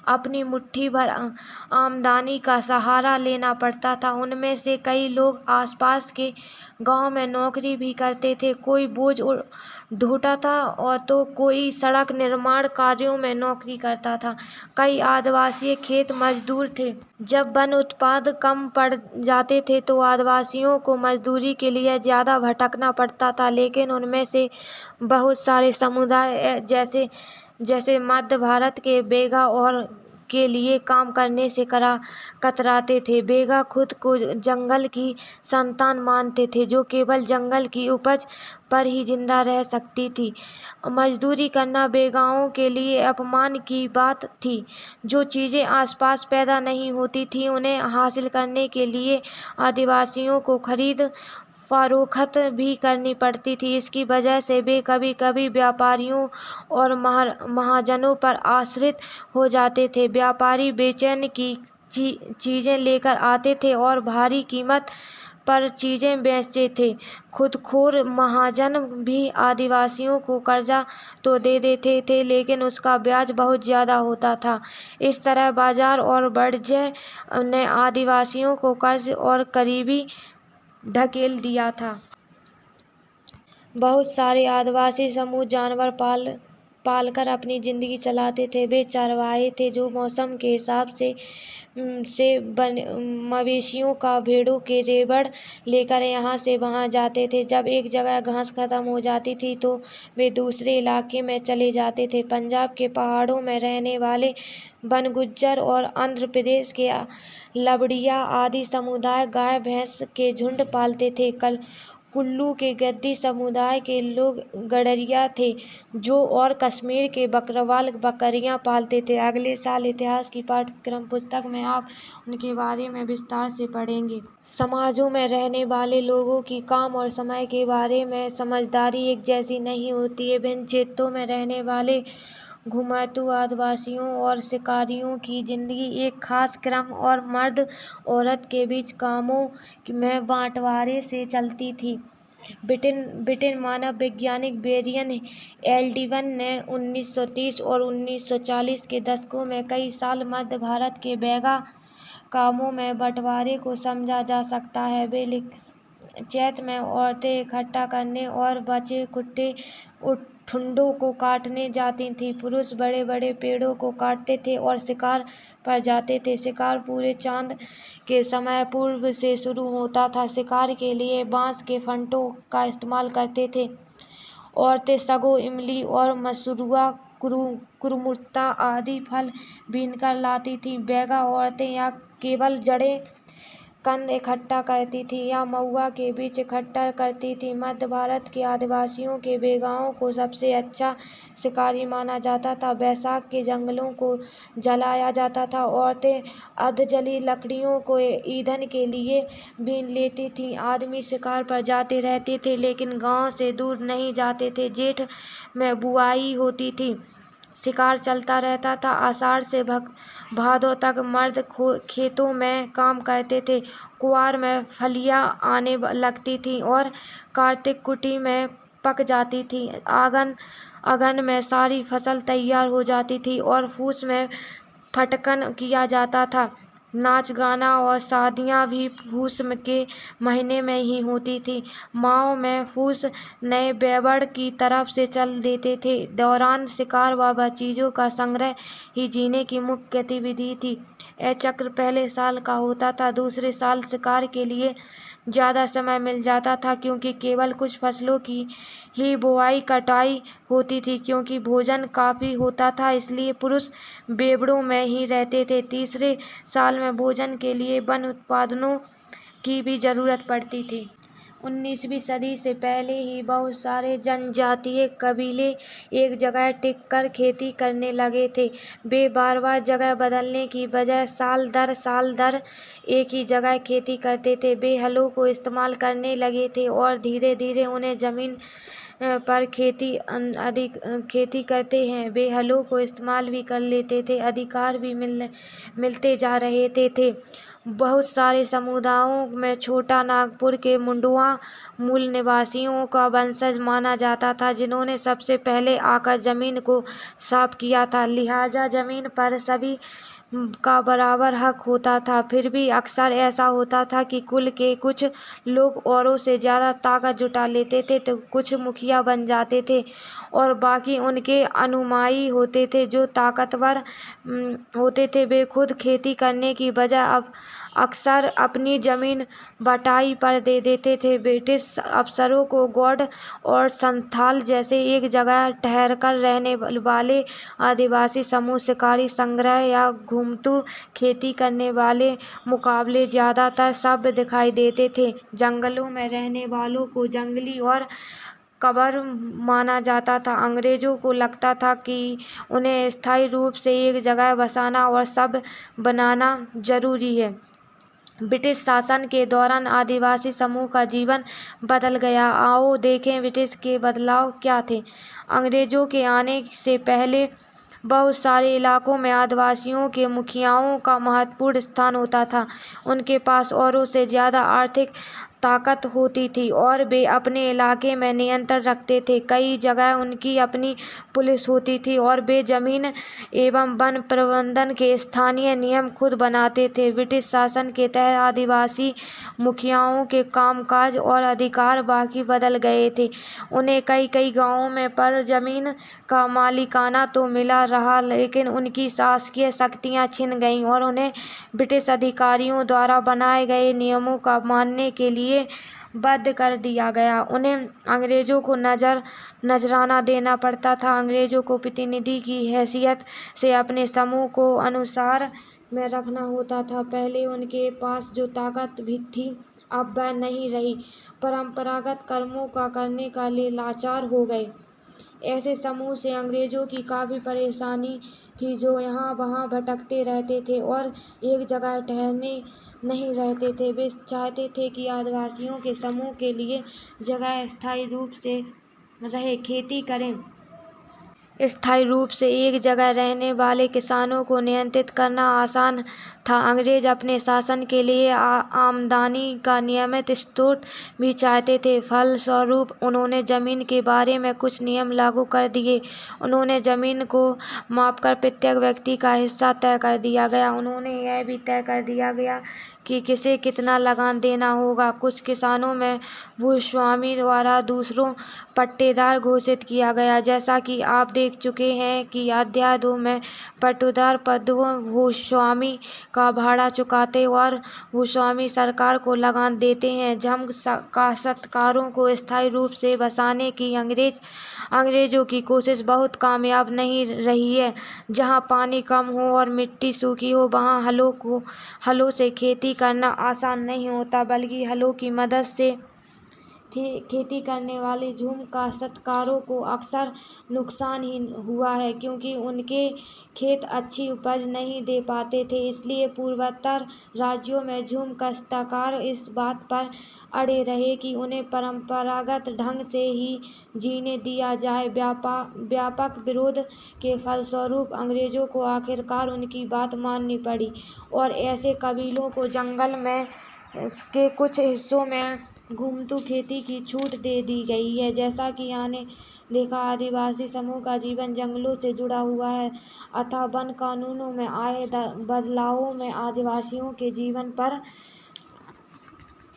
अपनी मुट्ठी भर आमदनी का सहारा लेना पड़ता था। उनमें से कई लोग आसपास के गांव में नौकरी भी करते थे। कोई बोझ ढोता था और तो कोई सड़क निर्माण कार्यों में नौकरी करता था। कई आदिवासी खेत मजदूर थे। जब वन उत्पाद कम पड़ जाते थे तो आदिवासियों को मजदूरी के लिए ज़्यादा भटकना पड़ता था। लेकिन उनमें से बहुत सारे समुदाय जैसे मध्य भारत के बेगा और के लिए काम करने से कतराते थे। बेगा खुद को जंगल की संतान मानते थे जो केवल जंगल की उपज पर ही जिंदा रह सकती थी। मजदूरी करना बेगाओं के लिए अपमान की बात थी। जो चीज़ें आसपास पैदा नहीं होती थी उन्हें हासिल करने के लिए आदिवासियों को खरीद फरोख्त भी करनी पड़ती थी। इसकी वजह से वे कभी कभी व्यापारियों और महाजनों पर आश्रित हो जाते थे। व्यापारी बेचैन की चीज़ें लेकर आते थे और भारी कीमत पर चीज़ें बेचते थे। खुदखोर महाजन भी आदिवासियों को कर्जा तो दे देते थे लेकिन उसका ब्याज बहुत ज़्यादा होता था। इस तरह बाजार और वाणिज्य ने आदिवासियों को कर्ज और गरीबी ढकेल दिया था। बहुत सारे आदिवासी समूह जानवर पालकर अपनी जिंदगी चलाते थे। वे चरवाहे थे जो मौसम के हिसाब से से मवेशियों का भेड़ों के रेवड़ लेकर यहाँ से वहाँ जाते थे। जब एक जगह घास खत्म हो जाती थी तो वे दूसरे इलाके में चले जाते थे। पंजाब के पहाड़ों में रहने वाले बनगुज्जर और आंध्र प्रदेश के लवड़िया आदि समुदाय गाय भैंस के झुंड पालते थे। कुल्लू के गद्दी समुदाय के लोग गडरिया थे जो और कश्मीर के बकरवाल बकरियां पालते थे। अगले साल इतिहास की पाठ्यक्रम पुस्तक में आप उनके बारे में विस्तार से पढ़ेंगे। समाजों में रहने वाले लोगों की काम और समय के बारे में समझदारी एक जैसी नहीं होती है। विभिन्न क्षेत्रों में रहने वाले घुमातू आदिवासियों और शिकारियों की जिंदगी एक खास क्रम और मर्द औरत के बीच कामों में बंटवारे से चलती थी। ब्रिटेन मानव वैज्ञानिक बेरियन एल्डिवन ने 1930 और 1940 के दशकों में कई साल मध्य भारत के बैगा कामों में बंटवारे को समझा जा सकता है। वे चैत में औरतें इकट्ठा करने और बचे कुट्टे ठुंडों को काटने जाती थीं। पुरुष बड़े बड़े पेड़ों को काटते थे और शिकार पर जाते थे। शिकार पूरे चांद के समय पूर्व से शुरू होता था। शिकार के लिए बांस के फंटों का इस्तेमाल करते थे। औरतें सगो, इमली और मसुरुआ, कुरमुत्ता आदि फल बीनकर लाती थीं। बैगा औरतें या केवल जड़ें कंद इकट्ठा करती थी या महुआ के बीज इकट्ठा करती थी। मध्य भारत के आदिवासियों के बेगाओं को सबसे अच्छा शिकारी माना जाता था। बैसाख के जंगलों को जलाया जाता था। औरतें अधजली लकड़ियों को ईंधन के लिए बीन लेती थीं। आदमी शिकार पर जाते रहते थे लेकिन गांव से दूर नहीं जाते थे। जेठ में बुआई होती थी, शिकार चलता रहता था। आषाढ़ से भादों तक मर्द खेतों में काम करते थे। कुआर में फलियां आने लगती थीं और कार्तिक कुटी में पक जाती थी। अगन में सारी फसल तैयार हो जाती थी और फूस में फटकन किया जाता था। नाच गाना और शादियां भी फूस के महीने में ही होती थी। माओ में फूस नए बेवड़ की तरफ से चल देते थे। दौरान शिकार व चीजों का संग्रह ही जीने की मुख्य गतिविधि थी। यह चक्र पहले साल का होता था। दूसरे साल शिकार के लिए ज़्यादा समय मिल जाता था क्योंकि केवल कुछ फसलों की ही बुआई कटाई होती थी। क्योंकि भोजन काफ़ी होता था इसलिए पुरुष बेवड़ों में ही रहते थे। तीसरे साल में भोजन के लिए वन उत्पादनों की भी ज़रूरत पड़ती थी। 19वीं सदी से पहले ही बहुत सारे जनजातीय कबीले एक जगह टिककर खेती करने लगे थे। वे बार बार जगह बदलने की बजाय साल दर एक ही जगह खेती करते थे। वे हलों को इस्तेमाल करने लगे थे और धीरे धीरे उन्हें जमीन पर खेती करते हैं वे हलों को इस्तेमाल भी कर लेते थे। अधिकार भी मिलते जा रहे थे। बहुत सारे समुदायों में छोटा नागपुर के मुंडवा मूल निवासियों का वंशज माना जाता था जिन्होंने सबसे पहले आकर जमीन को साफ किया था। लिहाजा जमीन पर सभी का बराबर हक होता था। फिर भी अक्सर ऐसा होता था कि कुल के कुछ लोग औरों से ज़्यादा ताकत जुटा लेते थे तो कुछ मुखिया बन जाते थे और बाकी उनके अनुयायी होते थे जो ताकतवर होते थे। वे खुद खेती करने की बजाय अक्सर अपनी जमीन बटाई पर दे देते थे। ब्रिटिश अफसरों को गौड़ और संथाल जैसे एक जगह ठहरकर रहने वाले आदिवासी समूह शिकारी संग्रह या घुमतू खेती करने वाले मुकाबले ज़्यादातर सभ्य दिखाई देते थे। जंगलों में रहने वालों को जंगली और कबर माना जाता था। अंग्रेजों को लगता था कि उन्हें स्थायी रूप से एक जगह बसाना और सभ्य बनाना जरूरी है। ब्रिटिश शासन के दौरान आदिवासी समूह का जीवन बदल गया। आओ देखें ब्रिटिश के बदलाव क्या थे। अंग्रेजों के आने से पहले बहुत सारे इलाकों में आदिवासियों के मुखियाओं का महत्वपूर्ण स्थान होता था। उनके पास औरों से ज़्यादा आर्थिक ताकत होती थी और वे अपने इलाके में नियंत्रण रखते थे। कई जगह उनकी अपनी पुलिस होती थी और वे जमीन एवं वन प्रबंधन के स्थानीय नियम खुद बनाते थे। ब्रिटिश शासन के तहत आदिवासी मुखियाओं के कामकाज और अधिकार बाकी बदल गए थे। उन्हें कई गांवों में पर जमीन का मालिकाना तो मिला रहा, लेकिन उनकी शासकीय शक्तियां छिन गईं और उन्हें ब्रिटिश अधिकारियों द्वारा बनाए गए नियमों का मानने के लिए बाध्य कर दिया गया। उन्हें अंग्रेजों को नजराना देना पड़ता था। अंग्रेजों को प्रतिनिधि की हैसियत से अपने समूह को अनुसार में रखना होता था। पहले उनके पास जो ताकत भी थी, अब वह नहीं रही। परंपरागत कर्मों का करने का लिए लाचार हो गए। ऐसे समूह से अंग्रेजों की काफ़ी परेशानी थी, जो यहाँ वहाँ भटकते रहते थे और एक जगह ठहरने नहीं रहते थे। वे चाहते थे कि आदिवासियों के समूह के लिए जगह स्थायी रूप से रहे, खेती करें। स्थायी रूप से एक जगह रहने वाले किसानों को नियंत्रित करना आसान था। अंग्रेज अपने शासन के लिए आमदनी का नियमित स्रोत भी चाहते थे। फलस्वरूप उन्होंने जमीन के बारे में कुछ नियम लागू कर दिए। उन्होंने जमीन को मापकर प्रत्येक व्यक्ति का हिस्सा तय कर दिया गया। उन्होंने यह भी तय कर दिया गया कि किसे कितना लगान देना होगा। कुछ किसानों में भूस्वामी द्वारा दूसरों पट्टेदार घोषित किया गया। जैसा कि आप देख चुके हैं कि अध्याय 2 में पट्टेदार भूस्वामी का भाड़ा चुकाते और भूस्वामी सरकार को लगान देते हैं। जम काश्तकारों को स्थायी रूप से बसाने की अंग्रेजों की कोशिश बहुत कामयाब नहीं रही है। जहां पानी कम हो और मिट्टी सूखी हो, वहां हलों से खेती करना आसान नहीं होता, बल्कि हलों की मदद से खेती करने वाले झूम काश्तकारों को अक्सर नुकसान ही हुआ है, क्योंकि उनके खेत अच्छी उपज नहीं दे पाते थे। इसलिए पूर्वोत्तर राज्यों में झूम काश्तकार इस बात पर अड़े रहे कि उन्हें परंपरागत ढंग से ही जीने दिया जाए। व्यापक विरोध के फलस्वरूप अंग्रेजों को आखिरकार उनकी बात माननी पड़ी और ऐसे कबीलों को जंगल में के कुछ हिस्सों में घुमतू खेती की छूट दे दी गई है। जैसा कि आपने देखा, आदिवासी समूह का जीवन जंगलों से जुड़ा हुआ है, अतः वन कानूनों में आए बदलावों में आदिवासियों के जीवन पर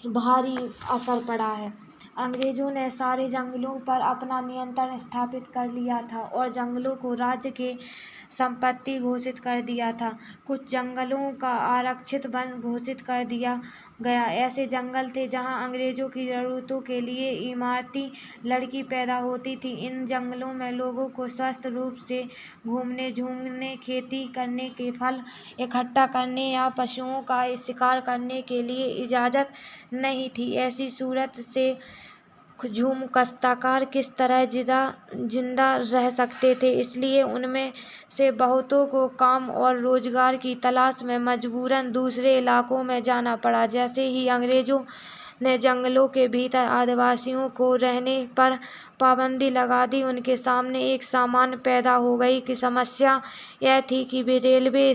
भारी असर पड़ा है। अंग्रेजों ने सारे जंगलों पर अपना नियंत्रण स्थापित कर लिया था और जंगलों को राज्य की संपत्ति घोषित कर दिया था। कुछ जंगलों का आरक्षित वन घोषित कर दिया गया। ऐसे जंगल थे जहां अंग्रेजों की जरूरतों के लिए इमारती लकड़ी पैदा होती थी। इन जंगलों में लोगों को स्वस्थ रूप से घूमने, खेती करने, के फल इकट्ठा करने या पशुओं का शिकार करने के लिए इजाजत नहीं थी। ऐसी सूरत से झूम काश्तकार किस तरह जिंदा रह सकते थे, इसलिए उनमें से बहुतों को काम और रोजगार की तलाश में मजबूरन दूसरे इलाकों में जाना पड़ा। जैसे ही अंग्रेजों ने जंगलों के भीतर आदिवासियों को रहने पर पाबंदी लगा दी, उनके सामने एक सामान्य पैदा हो गई कि समस्या यह थी कि वे रेलवे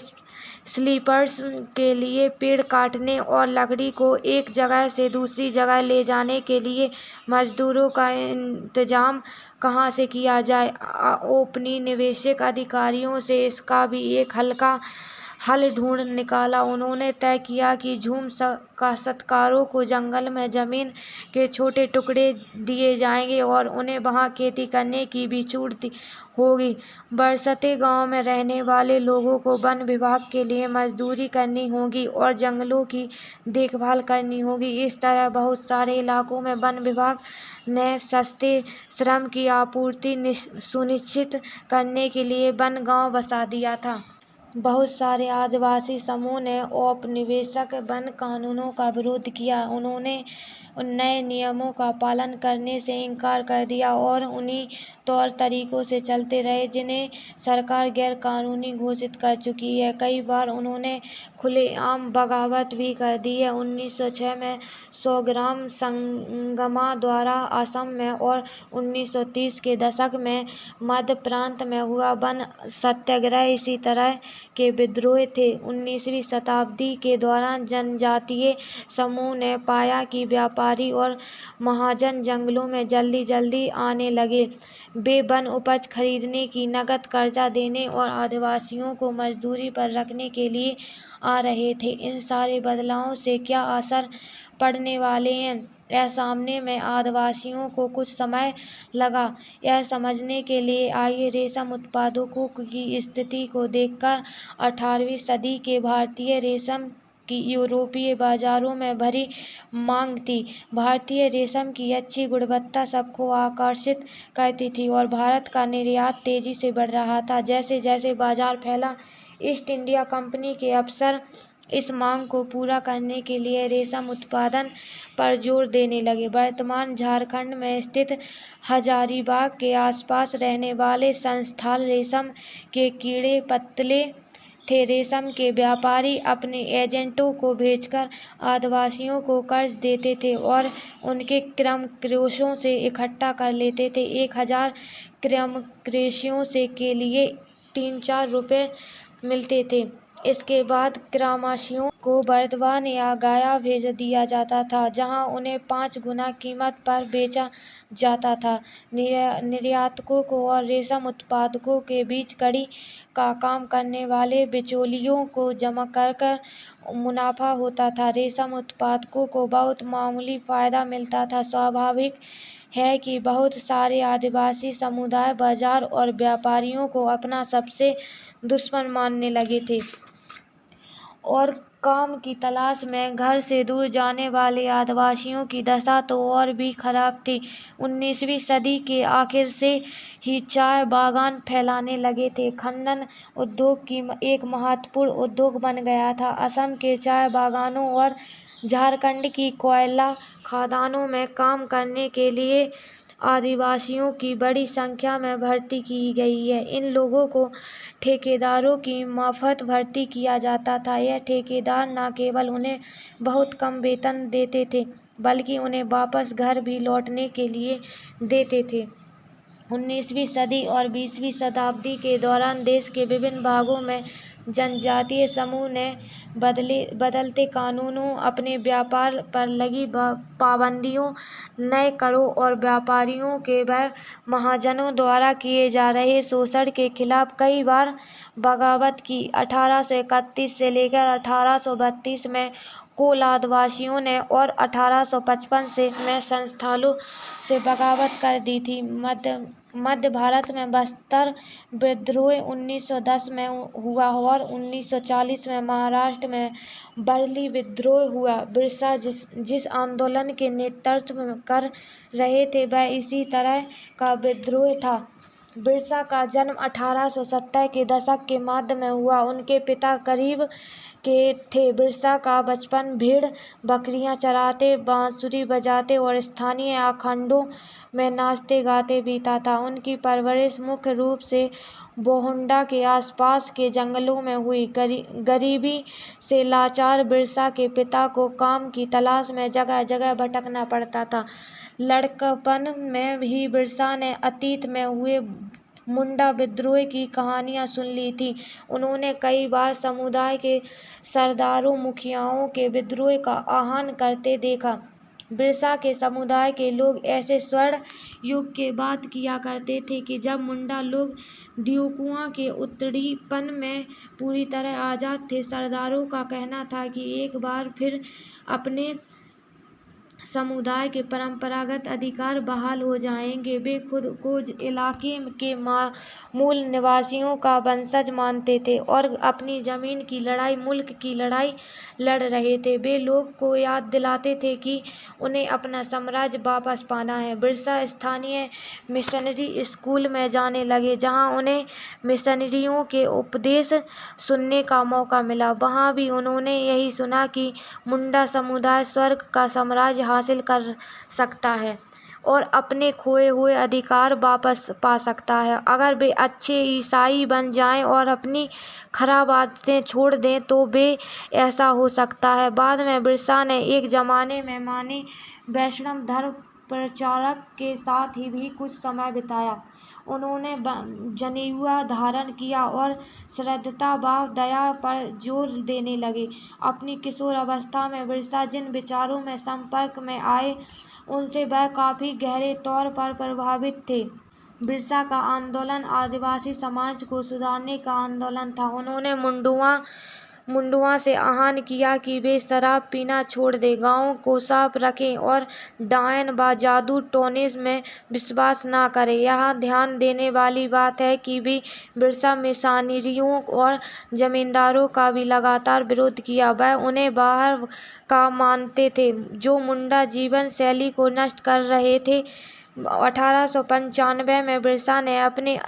स्लीपर्स के लिए पेड़ काटने और लकड़ी को एक जगह से दूसरी जगह ले जाने के लिए मजदूरों का इंतजाम कहाँ से किया जाए। औपनिवेशिक अधिकारियों से इसका भी एक हल ढूंढ निकाला। उन्होंने तय किया कि झूम काश्तकारों को जंगल में जमीन के छोटे टुकड़े दिए जाएंगे और उन्हें वहां खेती करने की भी छूट होगी। बरसते गांव में रहने वाले लोगों को वन विभाग के लिए मजदूरी करनी होगी और जंगलों की देखभाल करनी होगी। इस तरह बहुत सारे इलाकों में वन विभाग ने सस्ते श्रम की आपूर्ति सुनिश्चित करने के लिए वन गांव बसा दिया था। बहुत सारे आदिवासी समूह ने औपनिवेशिक वन कानूनों का विरोध किया। उन्होंने नए नियमों का पालन करने से इनकार कर दिया और उन्हीं तौर तरीकों से चलते रहे जिन्हें सरकार गैर कानूनी घोषित कर चुकी है। कई बार उन्होंने खुलेआम बगावत भी कर दी है। 1906 में 100 ग्राम संगमा द्वारा असम में और 1930 के दशक में मध्य प्रांत में हुआ वन सत्याग्रह इसी तरह के विद्रोह थे। 19वीं शताब्दी के दौरान जनजातीय समूह ने पाया कि व्यापारी और महाजन जंगलों में जल्दी जल्दी आने लगे। वे वन उपज खरीदने की नकद कर्जा देने और आदिवासियों को मजदूरी पर रखने के लिए आ रहे थे। इन सारे बदलावों से क्या असर पड़ने वाले हैं, यह सामने में आदिवासियों को कुछ समय लगा। यह समझने के लिए आइए रेशम उत्पादकों की स्थिति को देखकर 18वीं सदी के भारतीय रेशम की यूरोपीय बाजारों में भारी मांग थी। भारतीय रेशम की अच्छी गुणवत्ता सबको आकर्षित करती थी और भारत का निर्यात तेजी से बढ़ रहा था। जैसे जैसे बाजार फैला, ईस्ट इंडिया कंपनी के अफसर इस मांग को पूरा करने के लिए रेशम उत्पादन पर जोर देने लगे। वर्तमान झारखंड में स्थित हजारीबाग के आसपास रहने वाले संस्थाल रेशम के कीड़े पत्तले थे। रेशम के व्यापारी अपने एजेंटों को भेजकर आदिवासियों को कर्ज देते थे और उनके क्रमक्रेशों से इकट्ठा कर लेते थे। 1000 क्रमक्रेशियों से के लिए 3-4 रुपए मिलते थे। इसके बाद क्रमशियों को बर्दवान या गया भेज दिया जाता था, जहां उन्हें 5 गुना कीमत पर बेचा जाता था। निर्यातकों को और रेशम उत्पादकों के बीच कड़ी का काम करने वाले बिचौलियों को जमा कर मुनाफा होता था। रेशम उत्पादकों को बहुत मामूली फायदा मिलता था। स्वाभाविक है कि बहुत सारे आदिवासी समुदाय बाजार और व्यापारियों को अपना सबसे दुश्मन मानने लगे थे और काम की तलाश में घर से दूर जाने वाले आदिवासियों की दशा तो और भी खराब थी। 19वीं सदी के आखिर से ही चाय बागान फैलाने लगे थे। खनन उद्योग की एक महत्वपूर्ण उद्योग बन गया था। असम के चाय बागानों और झारखंड की कोयला खदानों में काम करने के लिए आदिवासियों की बड़ी संख्या में भर्ती की गई है। इन लोगों को ठेकेदारों की मार्फत भर्ती किया जाता था। यह ठेकेदार न केवल उन्हें बहुत कम वेतन देते थे, बल्कि उन्हें वापस घर भी लौटने के लिए देते थे। 19वीं सदी और 20वीं शताब्दी के दौरान देश के विभिन्न भागों में जनजातीय समूह ने बदलते कानूनों, अपने व्यापार पर लगी पाबंदियों, नए करों और व्यापारियों के व महाजनों द्वारा किए जा रहे शोषण के खिलाफ कई बार बगावत की। 1831 से लेकर 1832 में कोल आदिवासियों ने और 1855 में संस्थालों से बगावत कर दी थी। मध्य भारत में बस्तर विद्रोह 1910 में हुआ और 1940 में महाराष्ट्र में बरली विद्रोह हुआ। बिरसा जिस आंदोलन के नेतृत्व कर रहे थे वह इसी तरह का विद्रोह था। बिरसा का जन्म 1870 के दशक के मध्य में हुआ। उनके पिता गरीब के थे। बिरसा का बचपन भेड़ बकरियां चराते, बांसुरी बजाते और स्थानीय अखाड़ों में नाचते गाते बीता था। उनकी परवरिश मुख्य रूप से बोहुंडा के आसपास के जंगलों में हुई। गरीबी से लाचार बिरसा के पिता को काम की तलाश में जगह जगह भटकना पड़ता था। लड़कपन में ही बिरसा ने अतीत में हुए मुंडा विद्रोह की कहानियां सुन ली थी। उन्होंने कई बार समुदाय के सरदारों, मुखियाओं के विद्रोह का आह्वान करते देखा। बिरसा के समुदाय के लोग ऐसे स्वर्ण युग की बात किया करते थे कि जब मुंडा लोग दियोकुआ के उत्तरीपन में पूरी तरह आजाद थे। सरदारों का कहना था कि एक बार फिर अपने समुदाय के परंपरागत अधिकार बहाल हो जाएंगे। वे खुद को इलाके के मूल निवासियों का वंशज मानते थे और अपनी जमीन की लड़ाई, मुल्क की लड़ाई लड़ रहे थे। वे लोग को याद दिलाते थे कि उन्हें अपना साम्राज्य वापस पाना है। बिरसा स्थानीय मिशनरी स्कूल में जाने लगे, जहां उन्हें मिशनरियों के उपदेश सुनने का मौका मिला। वहां भी उन्होंने यही सुना कि मुंडा समुदाय स्वर्ग का साम्राज्य हासिल कर सकता है और अपने खोए हुए अधिकार वापस पा सकता है। अगर वे अच्छे ईसाई बन जाएं और अपनी खराब आदतें छोड़ दें तो वे ऐसा हो सकता है। बाद में बिरसा ने एक जमाने में माने वैष्णव धर्म प्रचारक के साथ ही भी कुछ समय बिताया। उन्होंने जनेऊ धारण किया और श्रद्धता व दया पर जोर देने लगे। अपनी किशोर अवस्था में बिरसा जिन विचारों में संपर्क में आए उनसे वह काफी गहरे तौर पर प्रभावित थे। बिरसा का आंदोलन आदिवासी समाज को सुधारने का आंदोलन था। उन्होंने मुंडुआ से आह्वान किया कि वे शराब पीना छोड़ दें, गाँव को साफ रखें और डायन व जादू टोने में विश्वास न करें। यहाँ ध्यान देने वाली बात है कि बिरसा मिशनरियों और जमींदारों का भी लगातार विरोध किया। वह उन्हें बाहर का मानते थे जो मुंडा जीवन शैली को नष्ट कर रहे थे। 1895 में बिरसा ने अपने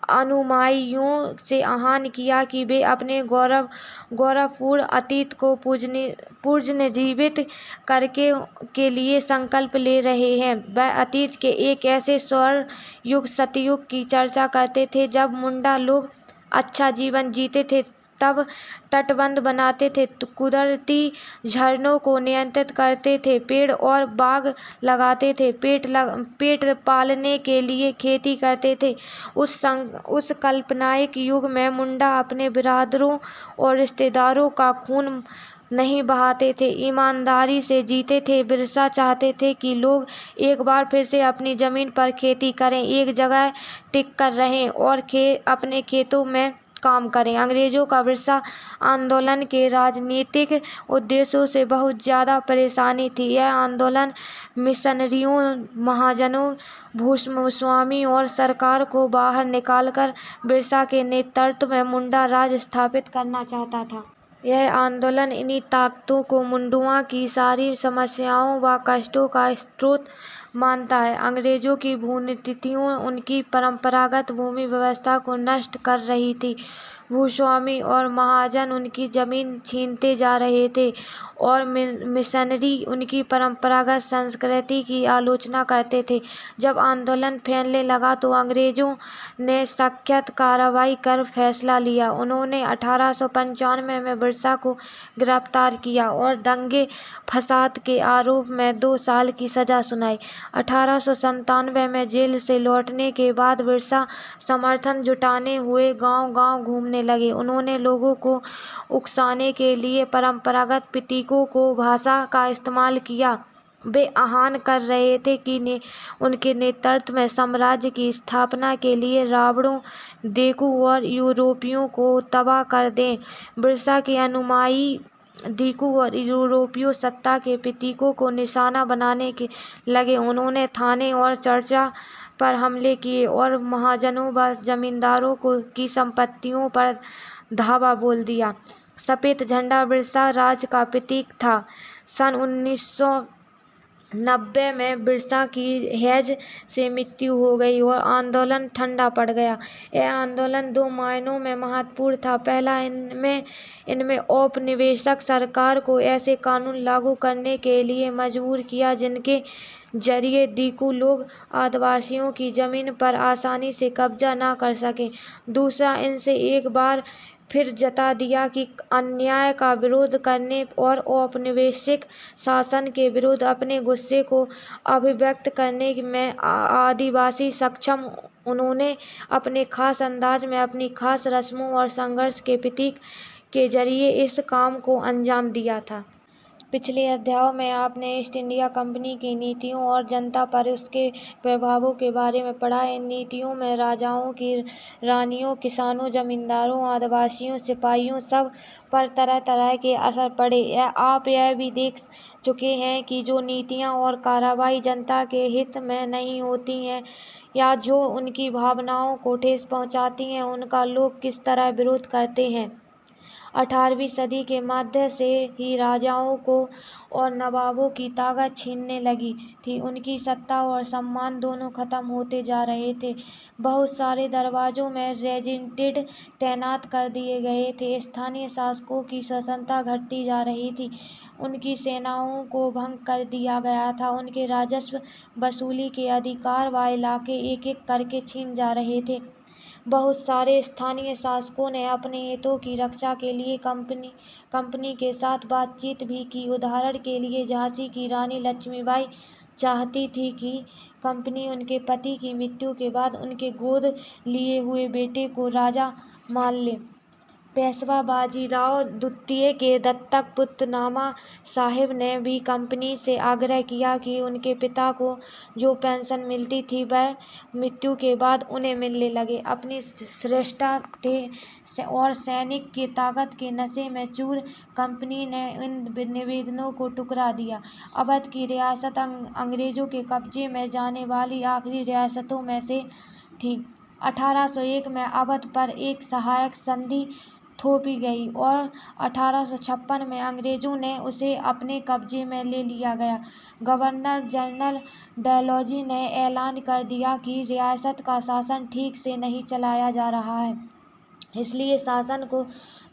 अनुयायियों से आह्वान किया कि वे अपने गौरवपूर्ण अतीत को पुनर्जीवित करने के लिए संकल्प ले रहे हैं। वह अतीत के एक ऐसे स्वर्ण युग सतयुग की चर्चा करते थे जब मुंडा लोग अच्छा जीवन जीते थे, तब तटबंध बनाते थे, कुदरती झरनों को नियंत्रित करते थे, पेड़ और बाग लगाते थे, पेट पालने के लिए खेती करते थे। उस काल्पनिक युग में मुंडा अपने बिरादरों और रिश्तेदारों का खून नहीं बहाते थे, ईमानदारी से जीते थे। बिरसा चाहते थे कि लोग एक बार फिर से अपनी जमीन पर खेती करें, एक जगह टिक कर रहें और अपने खेतों में काम करें। अंग्रेजों का बिरसा आंदोलन के राजनीतिक उद्देश्यों से बहुत ज्यादा परेशानी थी। यह आंदोलन मिशनरियों, महाजनों, भूस्वामी और सरकार को बाहर निकालकर बिरसा के नेतृत्व में मुंडा राज स्थापित करना चाहता था। यह आंदोलन इन्हीं ताकतों को मुंडुआ की सारी समस्याओं व कष्टों का स्रोत मानता है। अंग्रेजों की भूनीतियाँ उनकी परंपरागत भूमि व्यवस्था को नष्ट कर रही थी। भूस्वामी और महाजन उनकी जमीन छीनते जा रहे थे और मिशनरी उनकी परंपरागत संस्कृति की आलोचना करते थे। जब आंदोलन फैलने लगा तो अंग्रेजों ने सख्त कार्रवाई कर फैसला लिया। उन्होंने 1895 में बिरसा को गिरफ्तार किया और दंगे फसाद के आरोप में 2 साल की सजा सुनाई। 1897 में जेल से लौटने के बाद बिरसा समर्थन जुटाने हुए गांव-गांव घूमने लगे। उन्होंने लोगों को उकसाने के लिए परंपरागत प्रतीकों को भाषा का इस्तेमाल किया। वे आह्वान कर रहे थे कि उनके नेतृत्व में साम्राज्य की स्थापना के लिए रावणों, देखू और यूरोपियों को तबाह कर दें। बिरसा के अनुयायी देखू और यूरोपीय सत्ता के प्रतीकों को निशाना बनाने के लगे। उन्होंने थाने और चर्चा पर हमले किए और महाजनों व जमींदारों की संपत्तियों पर धावा बोल दिया। सफेद झंडा बिरसा राज का प्रतीक था। सन 1990 में बिरसा की हैज से मृत्यु हो गई और आंदोलन ठंडा पड़ गया। यह आंदोलन 2 मायनों में महत्वपूर्ण था। पहला, इनमें औपनिवेशिक सरकार को ऐसे कानून लागू करने के लिए मजबूर किया जिनके जरिए दीकू लोग आदिवासियों की जमीन पर आसानी से कब्जा न कर सकें। दूसरा, इनसे एक बार फिर जता दिया कि अन्याय का विरोध करने और औपनिवेशिक शासन के विरुद्ध अपने गुस्से को अभिव्यक्त करने में आदिवासी सक्षम। उन्होंने अपने खास अंदाज में अपनी खास रस्मों और संघर्ष के प्रतीक के जरिए इस काम को अंजाम दिया था। पिछले अध्यायों में आपने ईस्ट इंडिया कंपनी की नीतियों और जनता पर उसके प्रभावों के बारे में पढ़ा। इन नीतियों में राजाओं की रानियों, किसानों, जमींदारों, आदिवासियों, सिपाहियों सब पर तरह तरह के असर पड़े। आप यह भी देख चुके हैं कि जो नीतियाँ और कार्रवाई जनता के हित में नहीं होती हैं या जो उनकी भावनाओं को ठेस पहुँचाती हैं, उनका लोग किस तरह विरोध करते हैं। 18वीं सदी के मध्य से ही राजाओं को और नवाबों की ताकत छीनने लगी थी। उनकी सत्ता और सम्मान दोनों खत्म होते जा रहे थे। बहुत सारे दरबारों में रेजिमेंट तैनात कर दिए गए थे। स्थानीय शासकों की स्वतंत्रता घटती जा रही थी। उनकी सेनाओं को भंग कर दिया गया था। उनके राजस्व वसूली के अधिकार व इलाके एक-एक करके छीन जा रहे थे। बहुत सारे स्थानीय शासकों ने अपने हितों की रक्षा के लिए कंपनी के साथ बातचीत भी की। उदाहरण के लिए झांसी की रानी लक्ष्मीबाई चाहती थी कि कंपनी उनके पति की मृत्यु के बाद उनके गोद लिए हुए बेटे को राजा मान ले। पेशवा बाजीराव द्वितीय के दत्तक पुत्र नाना साहिब ने भी कंपनी से आग्रह किया कि उनके पिता को जो पेंशन मिलती थी वह मृत्यु के बाद उन्हें मिलने लगे। अपनी श्रेष्ठता और सैनिक की ताकत के नशे में चूर कंपनी ने इन निवेदनों को ठुकरा दिया। अवध की रियासत अंग्रेजों के कब्जे में जाने वाली आखिरी रियासतों में से थी। 1801 में अवध पर एक सहायक संधि थोपी गई और 1856 में अंग्रेजों ने उसे अपने कब्जे में ले लिया गया। गवर्नर जनरल डलहौजी ने ऐलान कर दिया कि रियासत का शासन ठीक से नहीं चलाया जा रहा है, इसलिए शासन को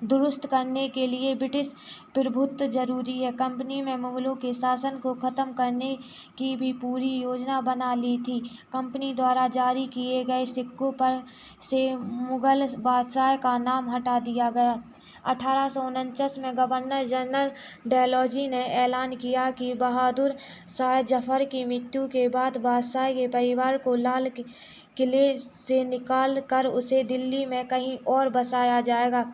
दुरुस्त करने के लिए ब्रिटिश प्रभुत्व जरूरी है। कंपनी में मुगलों के शासन को खत्म करने की भी पूरी योजना बना ली थी। कंपनी द्वारा जारी किए गए सिक्कों पर से मुगल बादशाह का नाम हटा दिया गया। 1849 में गवर्नर जनरल डलहौजी ने ऐलान किया कि बहादुर शाह जफर की मृत्यु के बाद बादशाह के परिवार को लाल किले से निकाल कर उसे दिल्ली में कहीं और बसाया जाएगा।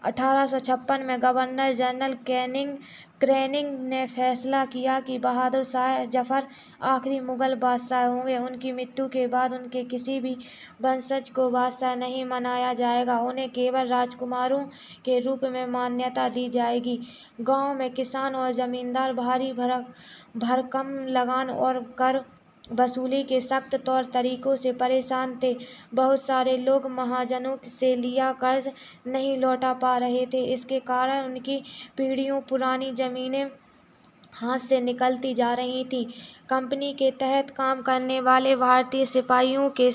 1856 में गवर्नर जनरल कैनिंग ने फैसला किया कि बहादुर शाह जफर आखिरी मुगल बादशाह होंगे। उनकी मृत्यु के बाद उनके किसी भी वंशज को बादशाह नहीं मनाया जाएगा, उन्हें केवल राजकुमारों के रूप में मान्यता दी जाएगी। गांव में किसान और जमींदार भारी भरकम लगान और कर वसूली के सख्त तौर तरीकों से परेशान थे। बहुत सारे लोग महाजनों से लिया कर्ज नहीं लौटा पा रहे थे। इसके कारण उनकी पीढ़ियों पुरानी जमीनें हाथ से निकलती जा रही थीं। कंपनी के तहत काम करने वाले भारतीय सिपाहियों के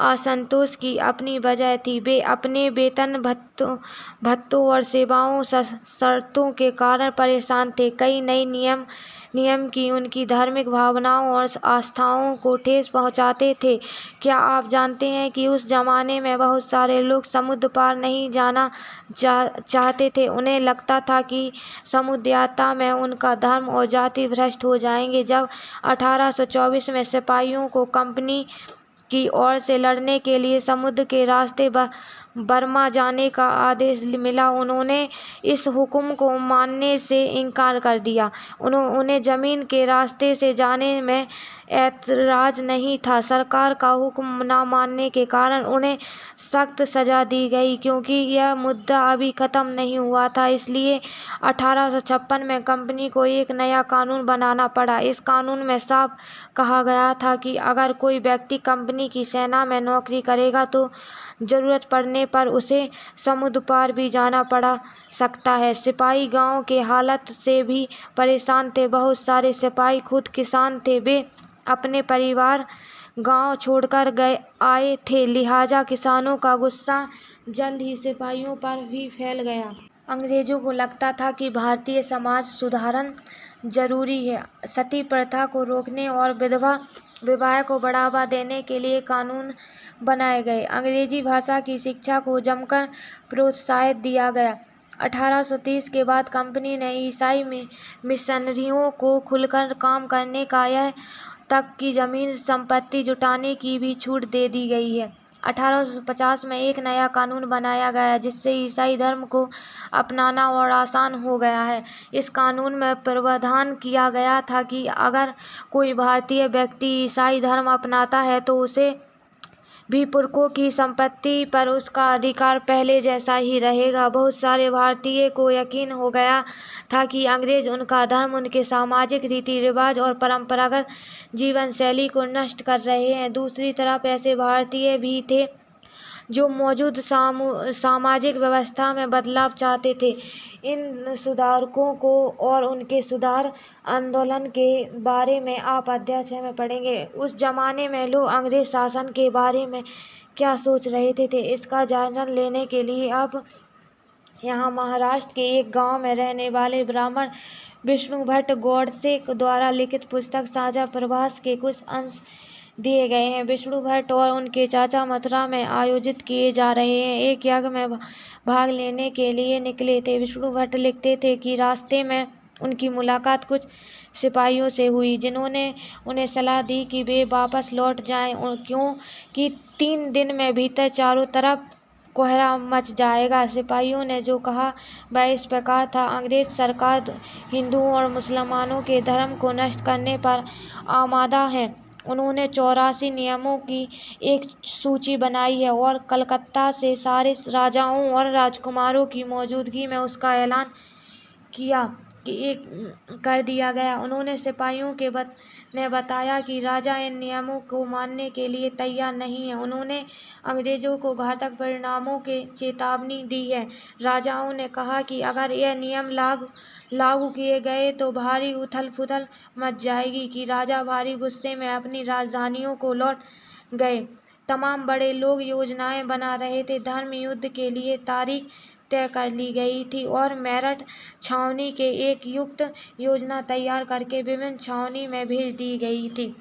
असंतोष की अपनी वजह थी। वे अपने वेतन भत्तों और सेवाओं शर्तों के कारण परेशान थे। कई नए नियम की उनकी धार्मिक भावनाओं और आस्थाओं को ठेस पहुंचाते थे। क्या आप जानते हैं कि उस जमाने में बहुत सारे लोग समुद्र पार नहीं जाना चाहते थे। उन्हें लगता था कि समुद्र यात्रा में उनका धर्म और जाति भ्रष्ट हो जाएंगे। जब 1824 में सिपाहियों को कंपनी की ओर से लड़ने के लिए समुद्र के रास्ते बर्मा जाने का आदेश मिला, उन्होंने इस हुक्म को मानने से इनकार कर दिया। उन्हें जमीन के रास्ते से जाने में ऐतराज नहीं था। सरकार का हुक्म न मानने के कारण उन्हें सख्त सजा दी गई। क्योंकि यह मुद्दा अभी खत्म नहीं हुआ था, इसलिए 1856 में कंपनी को एक नया कानून बनाना पड़ा। इस कानून में साफ कहा गया था कि अगर कोई व्यक्ति कंपनी की सेना में नौकरी करेगा तो जरूरत पड़ने पर उसे समुद्र पार भी जाना पड़ सकता है। सिपाही गांव के हालात से भी परेशान थे। बहुत सारे सिपाही खुद किसान थे। वे अपने परिवार गांव छोड़कर आए थे, लिहाजा किसानों का गुस्सा जल्द ही सिपाहियों पर भी फैल गया। अंग्रेजों को लगता था कि भारतीय समाज सुधारण जरूरी है। सती प्रथा को रोकने और विधवा विवाह को बढ़ावा देने के लिए कानून बनाए गए। अंग्रेजी भाषा की शिक्षा को जमकर प्रोत्साहित दिया गया। 1830 के बाद कंपनी ने ईसाई मिशनरियों को खुलकर काम करने का यह तक कि जमीन संपत्ति जुटाने की भी छूट दे दी गई है। 1850 में एक नया कानून बनाया गया जिससे ईसाई धर्म को अपनाना और आसान हो गया है। इस कानून में प्रावधान किया गया था कि अगर कोई भारतीय व्यक्ति ईसाई धर्म अपनाता है तो उसे भी पुरखों की संपत्ति पर उसका अधिकार पहले जैसा ही रहेगा। बहुत सारे भारतीय को यकीन हो गया था कि अंग्रेज उनका धर्म, उनके सामाजिक रीति रिवाज और परंपरागत जीवन शैली को नष्ट कर रहे हैं। दूसरी तरफ ऐसे भारतीय भी थे जो मौजूद सामाजिक व्यवस्था में बदलाव चाहते थे। इन सुधारकों को और उनके सुधार आंदोलन के बारे में आप अध्याय 6 में पढ़ेंगे। उस जमाने में लोग अंग्रेज शासन के बारे में क्या सोच रहे थे, इसका जायजा लेने के लिए अब यहाँ महाराष्ट्र के एक गांव में रहने वाले ब्राह्मण विष्णु भट्ट गोडसे द्वारा लिखित पुस्तक साझा प्रवास के कुछ अंश दिए गए हैं। विष्णु भट्ट और उनके चाचा मथुरा में आयोजित किए जा रहे एक यज्ञ में भाग लेने के लिए निकले थे। विष्णु भट्ट लिखते थे कि रास्ते में उनकी मुलाकात कुछ सिपाहियों से हुई, जिन्होंने उन्हें सलाह दी कि वे वापस लौट जाएं, क्योंकि 3 दिन में भीतर चारों तरफ कोहरा मच जाएगा। सिपाहियों ने जो कहा वह इस प्रकार था: अंग्रेज सरकार हिंदुओं और मुसलमानों के धर्म को नष्ट करने पर आमादा है। उन्होंने 84 नियमों की एक सूची बनाई है और कलकत्ता से सारे राजाओं और राजकुमारों की मौजूदगी में उसका ऐलान किया कि कर दिया गया। उन्होंने सिपाहियों ने बताया कि राजा इन नियमों को मानने के लिए तैयार नहीं है। उन्होंने अंग्रेजों को घातक परिणामों की चेतावनी दी है। राजाओं ने कहा कि अगर यह नियम लागू किए गए तो भारी उथल-पुथल मच जाएगी कि राजा भारी गुस्से में अपनी राजधानियों को लौट गए। तमाम बड़े लोग योजनाएं बना रहे थे। धर्म युद्ध के लिए तारीख तय कर ली गई थी और मेरठ छावनी के एक युक्त योजना तैयार करके विभिन्न छावनी में भेज दी गई थी।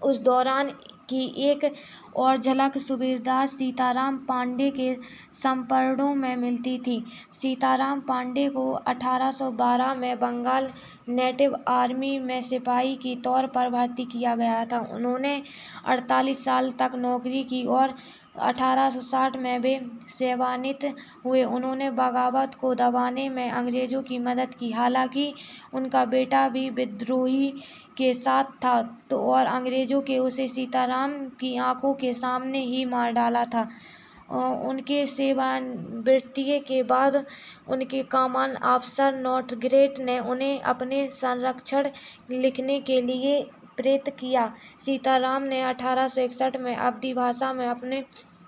उस दौरान की एक और झलक सूबेदार सीताराम पांडे के संपर्कों में मिलती थी। सीताराम पांडे को 1812 में बंगाल नेटिव आर्मी में सिपाही के तौर पर भर्ती किया गया था। उन्होंने 48 साल तक नौकरी की और 1860 में वे सेवानिवृत्त हुए। उन्होंने बगावत को दबाने में अंग्रेजों की मदद की। हालांकि उनका बेटा भी विद्रोही के साथ था और अंग्रेजों के उसे सीताराम की आंखों के सामने ही मार डाला था। उनके सेवानिवृत्ति के बाद उनके कमान अफसर नॉटग्रेट ने उन्हें अपने संरक्षण लिखने के लिए प्रेरित किया। सीताराम ने 1861 में अवधी भाषा में अपने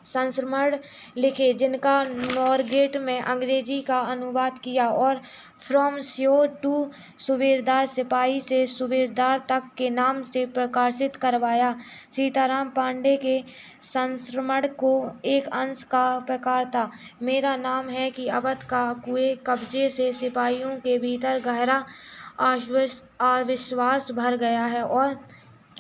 संस्मरण लिखे, जिनका नॉटग्रेट में अंग्रेजी का अनुवाद किया और फ्रॉम सियोर टू सूबेदार, सिपाही से सूबेदार तक के नाम से प्रकाशित करवाया। सीताराम पांडे के संस्मरण को एक अंश का प्रकार था: मेरा नाम है कि अवध का कुएं कब्जे से सिपाहियों के भीतर गहरा अविश्वास भर गया है और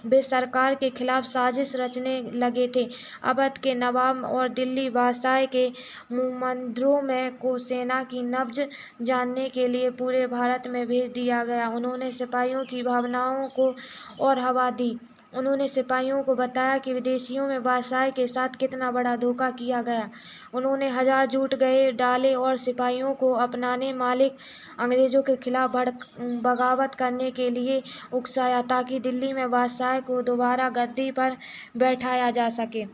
वे सरकार के खिलाफ साजिश रचने लगे थे। अवध के नवाब और दिल्ली बादशाह के मंदिरों में को सेना की नब्ज जानने के लिए पूरे भारत में भेज दिया गया। उन्होंने सिपाहियों की भावनाओं को और हवा दी। उन्होंने सिपाहियों को बताया कि विदेशियों में बादशाह के साथ कितना बड़ा धोखा किया गया। उन्होंने हजार झूठ गए डाले और सिपाहियों को अपनाने मालिक अंग्रेजों के खिलाफ बगावत करने के लिए उकसाया, ताकि दिल्ली में बादशाह को दोबारा गद्दी पर बैठाया जा सके।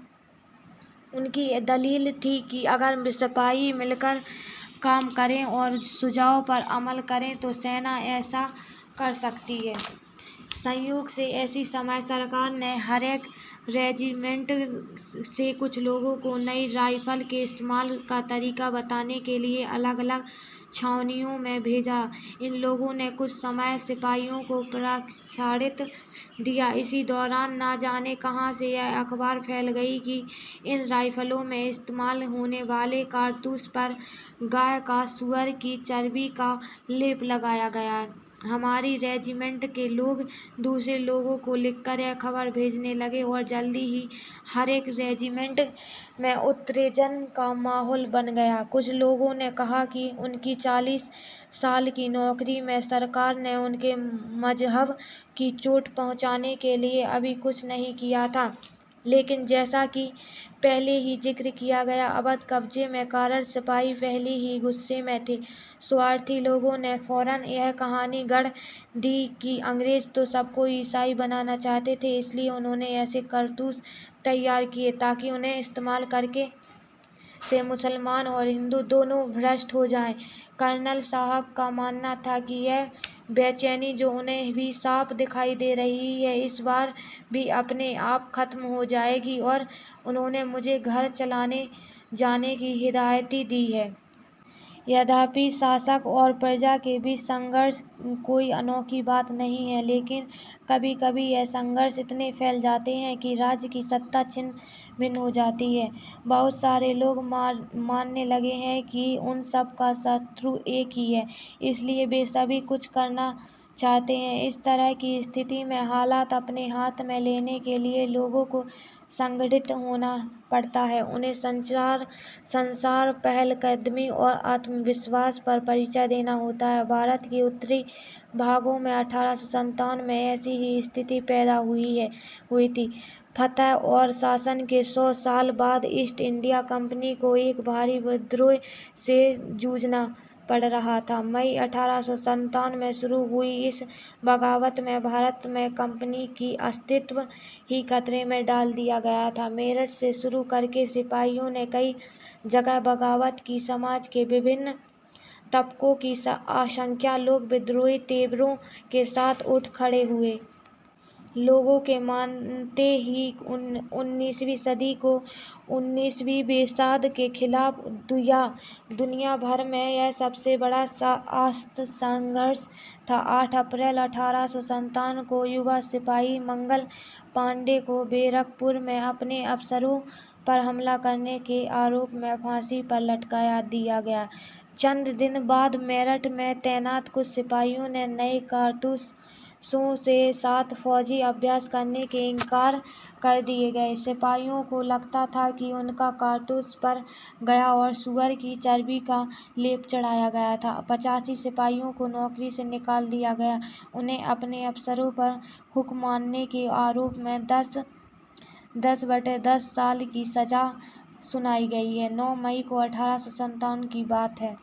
उनकी दलील थी कि अगर सिपाही मिलकर काम करें और सुझाव पर अमल करें तो सेना ऐसा कर सकती है। संयोग से ऐसी समय सरकार ने हर एक रेजिमेंट से कुछ लोगों को नई राइफल के इस्तेमाल का तरीका बताने के लिए अलग अलग छावनियों में भेजा। इन लोगों ने कुछ समय सिपाहियों को प्रशिक्षित दिया। इसी दौरान न जाने कहां से यह अखबार फैल गई कि इन राइफलों में इस्तेमाल होने वाले कारतूस पर गाय का सूअर की चर्बी का लेप लगाया गया है। हमारी रेजिमेंट के लोग दूसरे लोगों को लिखकर यह खबर भेजने लगे और जल्दी ही हर एक रेजिमेंट में उत्तेजना का माहौल बन गया। कुछ लोगों ने कहा कि उनकी 40 साल की नौकरी में सरकार ने उनके मजहब की चोट पहुंचाने के लिए अभी कुछ नहीं किया था। लेकिन जैसा कि पहले ही जिक्र किया गया, अवध कब्जे में कारण सिपाही पहले ही गुस्से में थे। स्वार्थी लोगों ने फौरन यह कहानी गढ़ दी कि अंग्रेज तो सबको ईसाई बनाना चाहते थे, इसलिए उन्होंने ऐसे कारतूस तैयार किए ताकि उन्हें इस्तेमाल करके से मुसलमान और हिंदू दोनों भ्रष्ट हो जाएं। कर्नल साहब का मानना था कि यह बेचैनी जो उन्हें भी साफ दिखाई दे रही है, इस बार भी अपने आप खत्म हो जाएगी और उन्होंने मुझे घर चलाने जाने की हिदायत दी है। यद्यपि शासक और प्रजा के बीच संघर्ष कोई अनोखी बात नहीं है, लेकिन कभी कभी यह संघर्ष इतने फैल जाते हैं कि राज्य की सत्ता छिन्न भिन्न हो जाती है। बहुत सारे लोग मानने लगे हैं कि उन सब का शत्रु एक ही है, इसलिए वे सभी कुछ करना चाहते हैं। इस तरह की स्थिति में हालात अपने हाथ में लेने के लिए लोगों को संगठित होना पड़ता है। उन्हें संसार पहलकदमी और आत्मविश्वास पर परिचय देना होता है। भारत के उत्तरी भागों में 1857 में ऐसी ही स्थिति पैदा हुई थी। फतह और शासन के 100 साल बाद ईस्ट इंडिया कंपनी को एक भारी विद्रोह से जूझना पड़ रहा था। मई 1857 में शुरू हुई इस बगावत में भारत में कंपनी की अस्तित्व ही खतरे में डाल दिया गया था। मेरठ से शुरू करके सिपाहियों ने कई जगह बगावत की। समाज के विभिन्न तबकों की असंख्य लोग विद्रोही तेवरों के साथ उठ खड़े हुए। लोगों के मानते ही 19वीं सदी को 19वीं बेसाद के खिलाफ दुनिया भर में यह सबसे बड़ा अस्त्र संघर्ष था। 8 अप्रैल 1857 को युवा सिपाही मंगल पांडे को बैरकपुर में अपने अफसरों पर हमला करने के आरोप में फांसी पर लटका दिया गया। चंद दिन बाद मेरठ में तैनात कुछ सिपाहियों ने नए कारतूसों के साथ फौजी अभ्यास करने के इनकार कर दिए गए। सिपाहियों को लगता था कि उनका कारतूस पर गया और सूअर की चर्बी का लेप चढ़ाया गया था। 85 सिपाहियों को नौकरी से निकाल दिया गया। उन्हें अपने अफसरों पर हुक्म मानने के आरोप में 10/10 साल की सजा सुनाई गई है। 9 मई को 1857 की बात है।